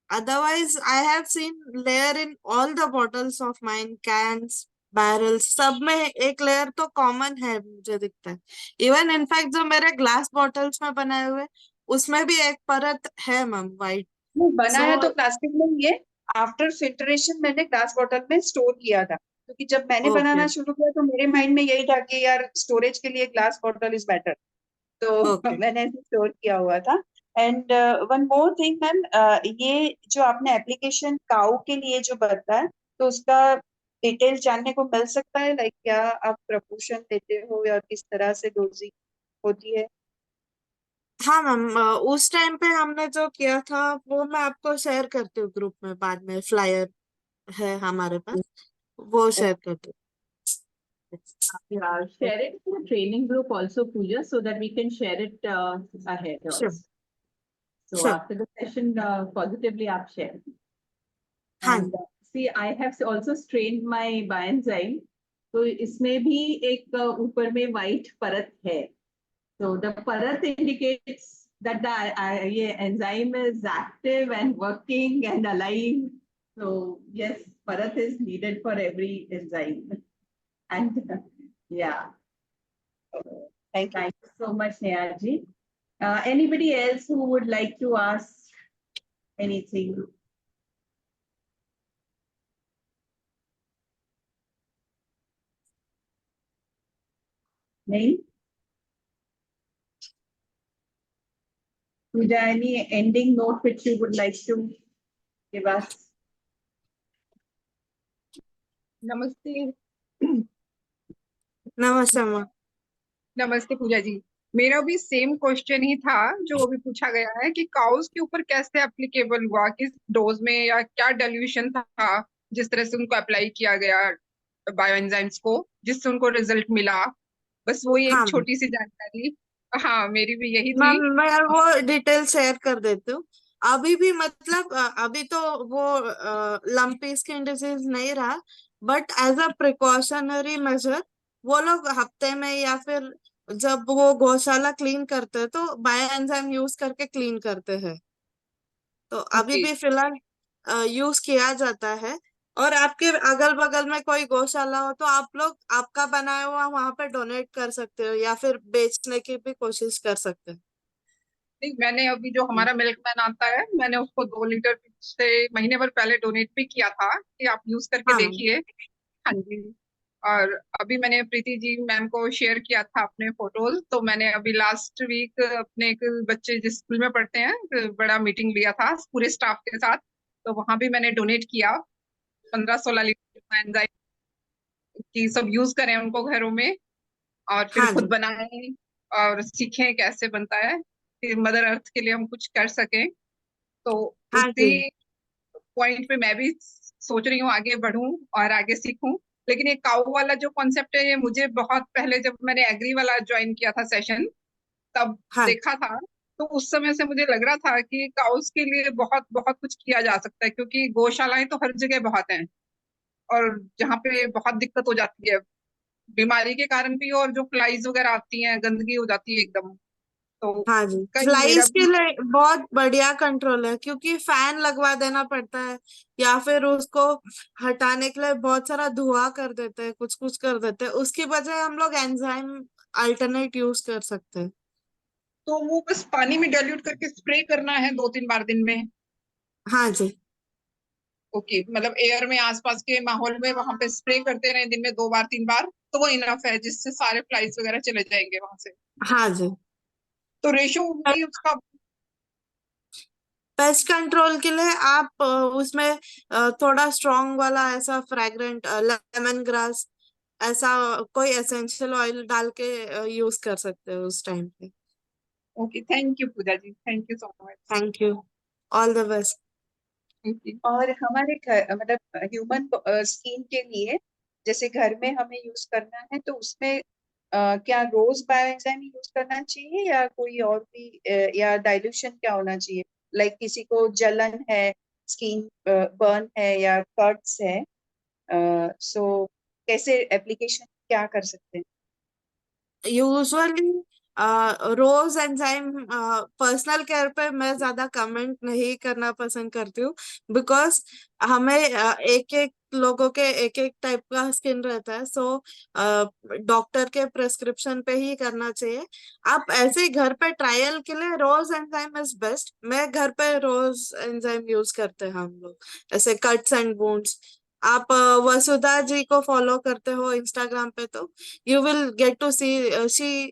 Otherwise, I have seen layer in all the bottles of mine, cans, barrels, सब में एक लेयर तो कॉमन है मुझे दिखता है। इवन इनफैक्ट जो मेरे ग्लास बॉटल्स में बनाए हुए उसमें भी एक परत है मैम वाइट। नहीं, बनाया सो तो प्लास्टिक में ही है। आफ्टर फिल्ट्रेशन मैंने ग्लास बॉटल में स्टोर किया था, क्योंकि जब मैंने ओके बनाना शुरू किया तो मेरे माइंड में यही था कि यार स्टोरेज के लिए ग्लास बॉटल इज बेटर, तो ओके। मैंने स्टोर किया हुआ था। And one more thing ma'am, ये जो आपने एप्लीकेशन काउ के लिए जो बताया, तो उसका डिटेल जानने को मिल सकता है, लाइक क्या आप प्रपोर्शन देते हो या किस तरह से डोजिंग होती है? हाँ मैम, उस टाइम पे हमने जो किया था वो मैं आपको शेयर करती हूँ ग्रुप में, बाद में फ्लायर है हमारे पास, वो शेयर करती हूँ। Yeah, share it in the training group also, Pooja, so that we can share it ahead also. Sure. So Sure. after the session, positively आप share. हाँ And see, I have also strained my Bioenzyme. तो इसमें भी एक ऊपर में white परत है. So the parat indicates that the ये enzyme is active and working and alive. So yes, parat is needed for every enzyme. And yeah, Thank you. thank you so much, Neha ji. Anybody else who would like to ask anything? नहीं? Pooja, any ending note which you would like to give us? नमस्ते। नमस्ते ma'am. नमस्ते पूजा जी। मेरा भी same question ही था जो अभी पूछा गया है कि काउस के ऊपर कैसे एप्लीकेबल हुआ, किस डोज में या क्या डेल्यूशन था जिस तरह से उनको अप्लाई किया गया बायोएंजाइम्स को, जिससे उनको रिजल्ट मिला। बस वही एक हाँ मैम, छोटी सी जानकारी, हाँ मेरी भी यही मैम थी। मैं वो डिटेल शेयर कर देती हूँ। अभी भी मतलब अभी तो वो लंपी स्किन डिजीज नहीं रहा, but as a precautionary measure वो लोग हफ्ते में या फिर जब वो गौशाला क्लीन करते हैं तो बायो एंजाइम यूज करके क्लीन करते हैं। तो अभी ओके, भी फिलहाल यूज किया जाता है। और आपके अगल बगल में कोई गौशाला हो तो आप लोग आपका बनाया हुआ वहां पे डोनेट कर सकते हो या फिर बेचने की भी कोशिश कर सकते हो। नहीं मैंने अभी जो हमारा मिल्कमैन आता है मैंने उसको 2 लीटर से महीने भर पहले डोनेट भी किया था कि आप यूज करके हाँ मैम। देखिए। हाँ जी। और अभी मैंने प्रीति जी मैम को शेयर किया था अपने फोटोज, तो मैंने अभी लास्ट वीक अपने एक बच्चे जिस स्कूल में पढ़ते हैं बड़ा मीटिंग लिया था पूरे स्टाफ के साथ, तो वहां भी मैंने डोनेट किया 15-16 लीटर एंजाइम की, सब यूज करें उनको घरों में और फिर हाँ खुद जी। बनाएं और सीखें कैसे बनता है, फिर मदर अर्थ के लिए हम कुछ कर सकें। तो हाँ जी। उसी पॉइंट पे मैं भी सोच रही हूँ आगे बढ़ूं और आगे सीखूं। लेकिन ये काऊ वाला जो कॉन्सेप्ट है ये मुझे बहुत पहले जब मैंने एग्री वाला ज्वाइन किया था सेशन तब हाँ देखा था, तो उस समय से मुझे लग रहा था कि काउस के लिए बहुत बहुत कुछ किया जा सकता है, क्योंकि गौशालाएं तो हर जगह बहुत हैं और जहाँ पे बहुत दिक्कत हो जाती है बीमारी के कारण भी, और जो फ्लाइज वगैरह आती हैं गंदगी हो जाती है एकदम। तो हाँ जी, कहीं मेरा फ्लाइज के भी लिए बहुत बढ़िया कंट्रोल है क्योंकि फैन लगवा देना पड़ता है या फिर उसको हटाने के लिए बहुत सारा धुआं कर देते हैं, कुछ कुछ कर देते हैं। उसकी बजाय हम लोग एंजाइम अल्टरनेट यूज कर सकते हैं। तो वो बस पानी में डाइल्यूट करके स्प्रे करना है 2-3 बार दिन में। हाँ जी। ओके, मतलब एयर में आसपास के माहौल में वहां पे स्प्रे करते रहे दिन में 2-3 बार, तो वो इनफ है जिससे सारे फ्लाइज वगैरह चले जाएंगे वहां से। हाँ जी। तो रेशो भी उसका पेस्ट कंट्रोल के लिए आप उसमें थोड़ा स्ट्रॉन्ग वाला ऐसा फ्रैग्रेंट लेमन ग्रास ऐसा कोई एसेंशियल ऑयल डाल के यूज कर सकते हो उस टाइम पे। Okay. Thank you Pooja ji, thank you so much. Thank you. All the best. Okay. और हमारे घर मतलब ह्यूमन स्किन के लिए जैसे घर में हमें यूज करना है तो उसमें क्या रोज बायोएंजाइम यूज करना चाहिए या कोई और भी या डाइल्यूशन क्या होना चाहिए? लाइक किसी को जलन है, स्किन बर्न है या कट्स है, सो कैसे एप्लीकेशन क्या कर सकते हैं? यूजुअली रोज एंजाइम पर्सनल केयर पे मैं ज्यादा कमेंट नहीं करना पसंद करती हूँ, बिकॉज हमें एक एक लोगों के एक एक टाइप का स्किन रहता है, सो डॉक्टर के प्रिस्क्रिप्शन पे ही करना चाहिए। आप ऐसे ही घर पे ट्रायल के लिए रोज एंजाइम इज बेस्ट। मैं घर पे रोज एंजाइम यूज करते हैं हम लोग, ऐसे कट्स एंड वुंड्स। आप वसुधा जी को फॉलो करते हो इंस्टाग्राम पे, तो you will get to see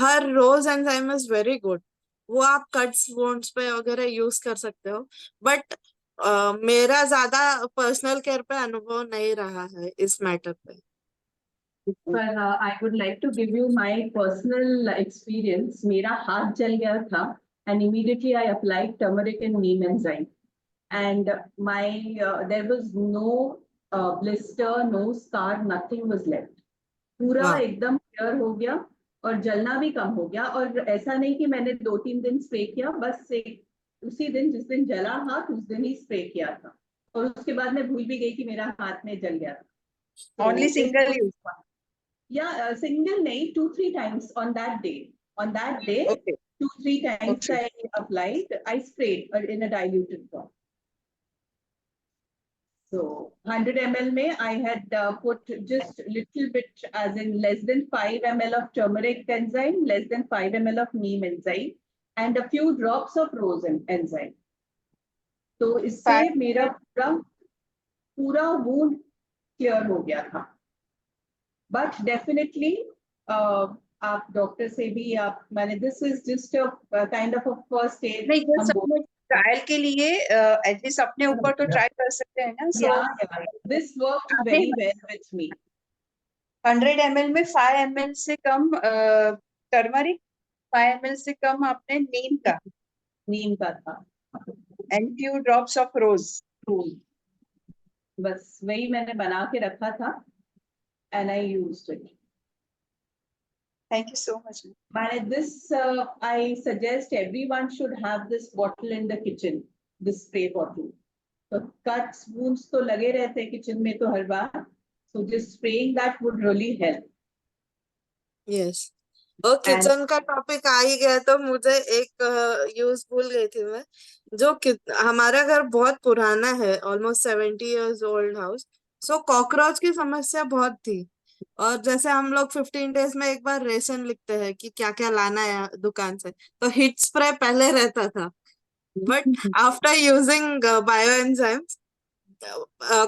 her rose enzyme is very good। वो आप कट्स वोन्स पे वगैरह यूज कर सकते हो, बट मेरा ज्यादा पर्सनल केयर पे अनुभव नहीं रहा है इस मैटर पे। पर I would like to give you my personal experience. मेरा हाथ जल गया था and immediately I applied turmeric and neem enzyme. And my there was no blister, no scar, nothing was left. पूरा वाह, एकदम क्लियर हो गया और जलना भी कम हो गया। और ऐसा नहीं कि मैंने 2-3 दिन स्प्रे किया, बस एक उसी दिन जिस दिन जला हाथ उस दिन ही स्प्रे किया था, और उसके बाद मैं भूल भी गई कि मेरा हाथ में जल गया था। Only single use? या सिंगल नहीं, 2-3 times on that day. On that day, okay 2-3 times Okay. I applied, I sprayed in a diluted form. So 100 ml में I had put just little bit, as in less than 5 ml of turmeric enzyme, less than 5 ml of neem enzyme, and a few drops of rose enzyme. तो इससे Five. मेरा पूरा पूरा wound clear हो गया था। But definitely आप doctor से भी आप मैंने this is just a kind of a first aid नहीं हम जस्ट अपने ट्रायल के लिए एटलीस्ट अपने ऊपर तो ट्राई कर सकते हैं ना। सो दिस वर्कड आपने very well with me. 100 ml में 5 ml से कम टर्मरिक, 5 ml से कम आपने नीम का, नीम का था, and few drops of rose. फूल, बस वही मैंने बना के रखा था and I used it. Thank you so much. This I suggest everyone should have this bottle in the kitchen, this spray bottle. So cuts, wounds तो लगे रहते हैं किचन में तो हर बार, so just spraying that would really help. Yes. और kitchen का topic आ ही गया तो मुझे एक यूज भूल गई थी मैं, जो हमारा घर बहुत पुराना है, ऑलमोस्ट 70 years ओल्ड हाउस, सो कॉकरोच की समस्या बहुत थी। और जैसे हम लोग 15 डेज में एक बार रेशन लिखते हैं कि क्या क्या लाना है दुकान से, तो हिट स्प्रे पहले रहता था, but after using bio enzymes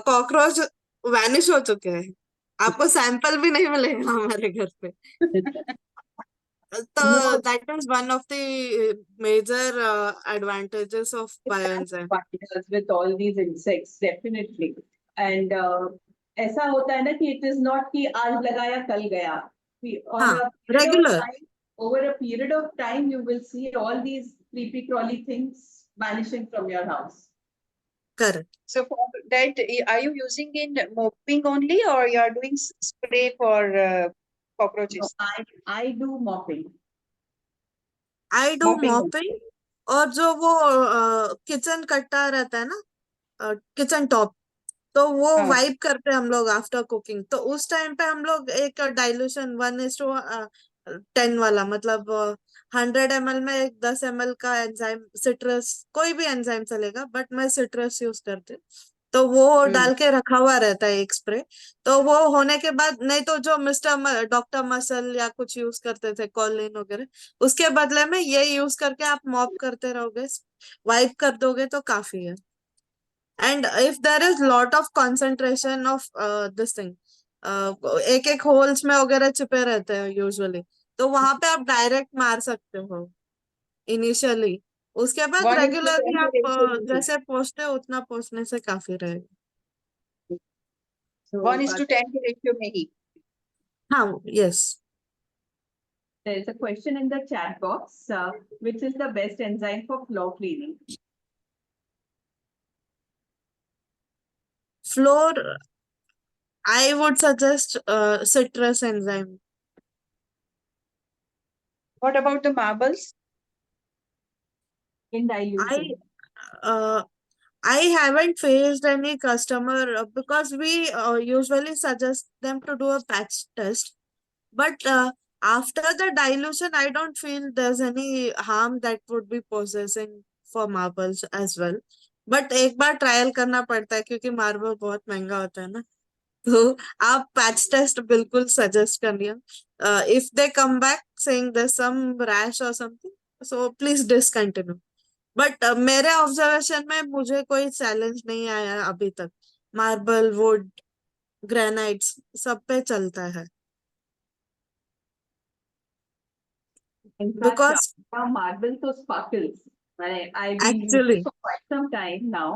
cockroach vanish हो चुके हैं। आपको सैंपल भी नहीं मिलेगा हमारे घर पे। तो No, that is one of the major advantages of bioenzyme. partners with all these insects, definitely. And ऐसा होता है ना कि it is not कि आज लगाया कल गया। On हाँ, a period of regular. time, over a period of time, you will see all these creepy crawly things vanishing from your house. Correct. So for that, are you using in mopping only or you are doing spray for cockroaches? No, I do mopping. I do Mopping. mopping, और जो वो kitchen कट्टा रहता है ना, kitchen top, तो वो हाँ. वाइप करते हैं हम लोग आफ्टर कुकिंग। तो उस टाइम पे हम लोग एक डाइल्यूशन 1:10 वाला, मतलब 100 ml में एक 10 ml का एंजाइम, सिट्रस, कोई भी एंजाइम चलेगा, बट मैं सिट्रस यूज करती हूँ, तो वो डाल के रखा हुआ रहता है एक स्प्रे। तो वो होने के बाद, नहीं तो जो डॉक्टर मसल या कुछ यूज करते थे कॉलिन वगैरह, उसके बदले में ये यूज करके आप मॉप करते रहोगे, वाइप कर दोगे तो काफी है। And if there is lot of concentration of this thing, एक एक होल्स में वगैरह छिपे रहते हैं यूजुअली, तो वहां पे आप डायरेक्ट मार सकते हो इनिशियली। उसके बाद 1:10 रेगुलरली आप ratio में ही. जैसे पोसते हो उतना पोसने से काफी रहेगा। So 1:10 के रेशियो में ही. हाँ, yes. there is a question in the chat box, which is the best enzyme for floor cleaning? floor, I would suggest citrus enzyme. What about the marbles? In dilution. uh, I haven't faced any customer because we usually suggest them to do a patch test. But after the dilution, I don't feel there's any harm that would be possessing for marbles as well. But एक बार trial करना पड़ता है क्योंकि marble बहुत महंगा होता है ना. तो आप पैच टेस्ट बिल्कुल सजेस्ट करिए. If they come back saying there's some rash or something, so please discontinue. But मेरे ऑब्जर्वेशन में मुझे कोई चैलेंज नहीं आया अभी तक. मार्बल, वुड, ग्रेनाइट्स सब पे चलता है. In fact, Because marble to sparkles. I've been using actually, for quite some time now.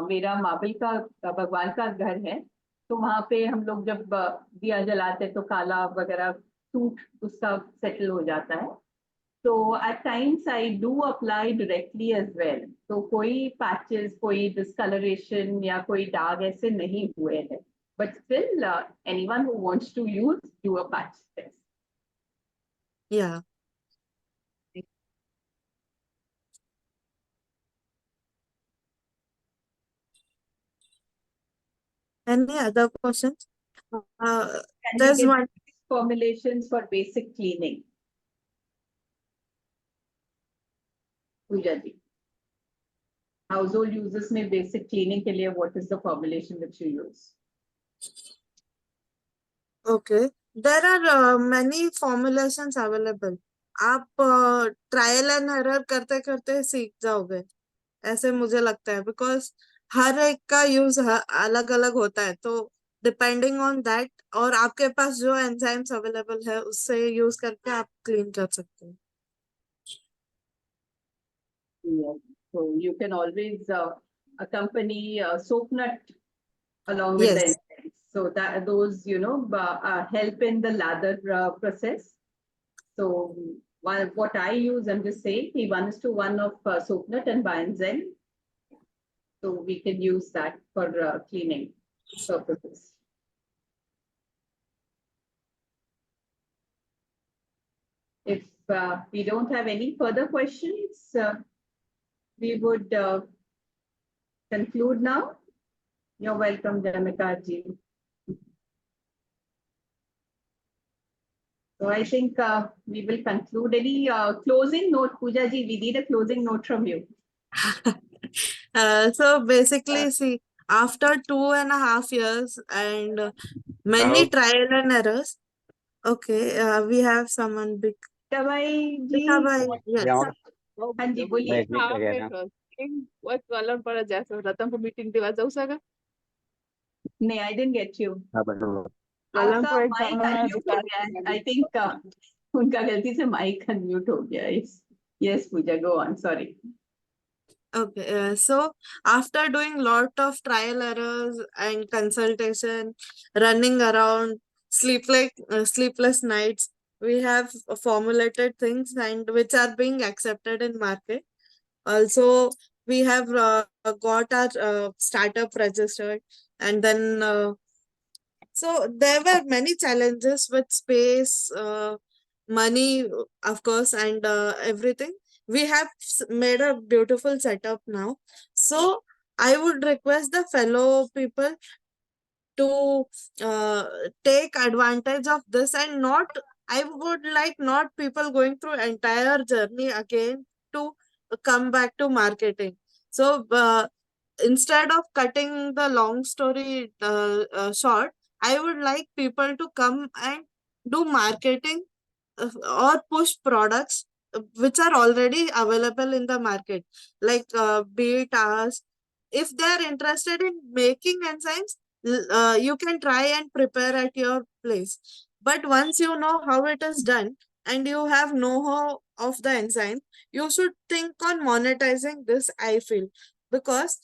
मेरा मार्बल का भगवान का घर है, तो वहां पे हम लोग जब दिया जलाते तो काला वगैरह सूट उसका सेटल हो जाता है. So at times I do apply directly as well. तो कोई patches, कोई discoloration या कोई दाग ऐसे नहीं हुए हैं. But still, anyone who wants to use, do a patch test. yeah. Any other questions? Can we There's get one. formulations for basic cleaning? Pooja ji. Household uses में basic cleaning के लिए what is the formulation which you use? Okay. There are many formulations available. आप trial and error करते करते सीख जाओगे, ऐसे मुझे लगता है. बिकॉज हर एक का यूज अलग अलग होता है, तो डिपेंडिंग ऑन दैट और आपके पास जो एंजाइम्स अवेलेबल है उससे यूज करके आप क्लीन कर सकते हो. Yeah. So you can always accompany soap nut along with the Yes. enzymes. So that those, help in the lather process. So what I use, I'm just saying, 1:1 of soap nut and bioenzyme. So we can use that for cleaning purposes. If we don't have any further questions, we would conclude now. You're welcome, Jamika ji. So I think we will conclude. Any closing note, Pooja ji? We need a closing note from you. So basically, see, after 2.5 years and many trial and errors, okay, we have someone big. Tawai ji. Bikabai, yes. हाँ जी बोलिए. what color para jaisa Ratanpur meeting देवा जाऊ सका? नहीं, I didn't get you. Ratanpur आपका exam mic में unmute हो गया है. I think उनका गलती से mic unmute हो गया है. Yes, Pooja, go on. Sorry. Okay, so after doing lot of trial errors and consultation, running around, sleepless nights, we have formulated things and which are being accepted in market. Also, we have got our startup registered, and then so there were many challenges with space, money, of course, and everything. We have made a beautiful setup now. So I would request the fellow people to take advantage of this and not, I would like not people going through entire journey again to come back to marketing. So instead of cutting the long story short, I would like people to come and do marketing or push products which are already available in the market, like be it ours. If they are interested in making enzymes, you can try and prepare at your place. But once you know how it is done and you have know-how of the enzyme, you should think on monetizing this, I feel. Because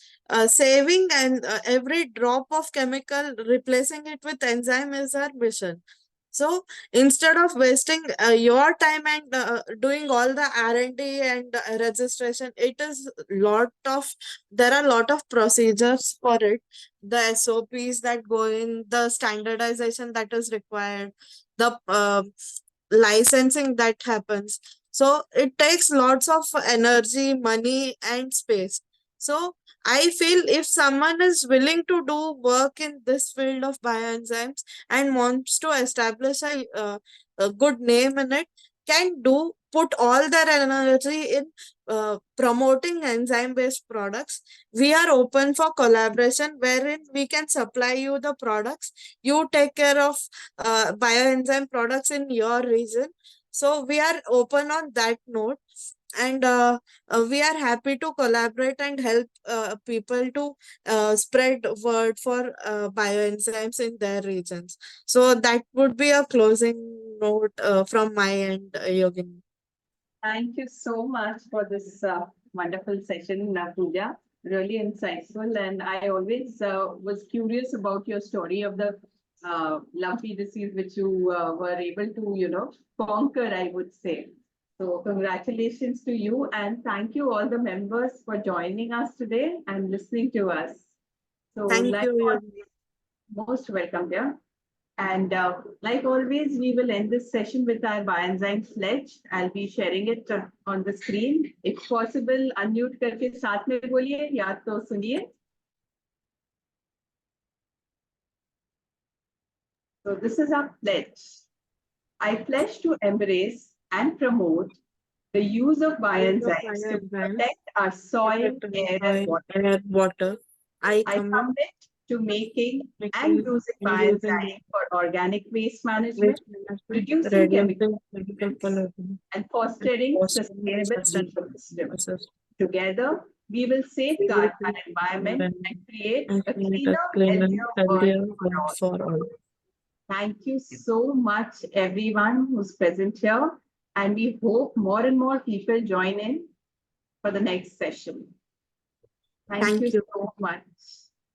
saving and every drop of chemical, replacing it with enzyme is our mission. So instead of wasting your time and doing all the R&D and registration, there are a lot of procedures for it. The SOPs that go in, the standardization that is required, the licensing that happens. So it takes lots of energy, money, and space. So I feel if someone is willing to do work in this field of bioenzymes and wants to establish a good name in it, can put all their energy in promoting enzyme-based products. We are open for collaboration wherein we can supply you the products. You take care of bioenzyme products in your region. So we are open on that note, and we are happy to collaborate and help people to spread word for bioenzymes in their regions. So that would be a closing note from my end, Yogini. Thank you so much for this wonderful session, Pooja. Really insightful. And I always was curious about your story of the lumpy disease, which you were able to, conquer, I would say. So congratulations to you, and thank you all the members for joining us today and listening to us. So Thank like you, always, Yogini. most welcome there. And like always, we will end this session with our bioenzyme pledge. I'll be sharing it on the screen. If possible, unmute करके साथ में बोलिए या तो सुनिए. So this is our pledge. I pledge to embrace and promote the use of bioenzymes to protect our soil, air, and water. I I commit to making and using bioenzyme for organic waste management, reducing chemical and fostering sustainable ecosystems. Together, we will safeguard our environment and create a cleaner, healthier world for all. Thank you so much, everyone who's present here. And we hope more and more people join in for the next session. Thank you so much.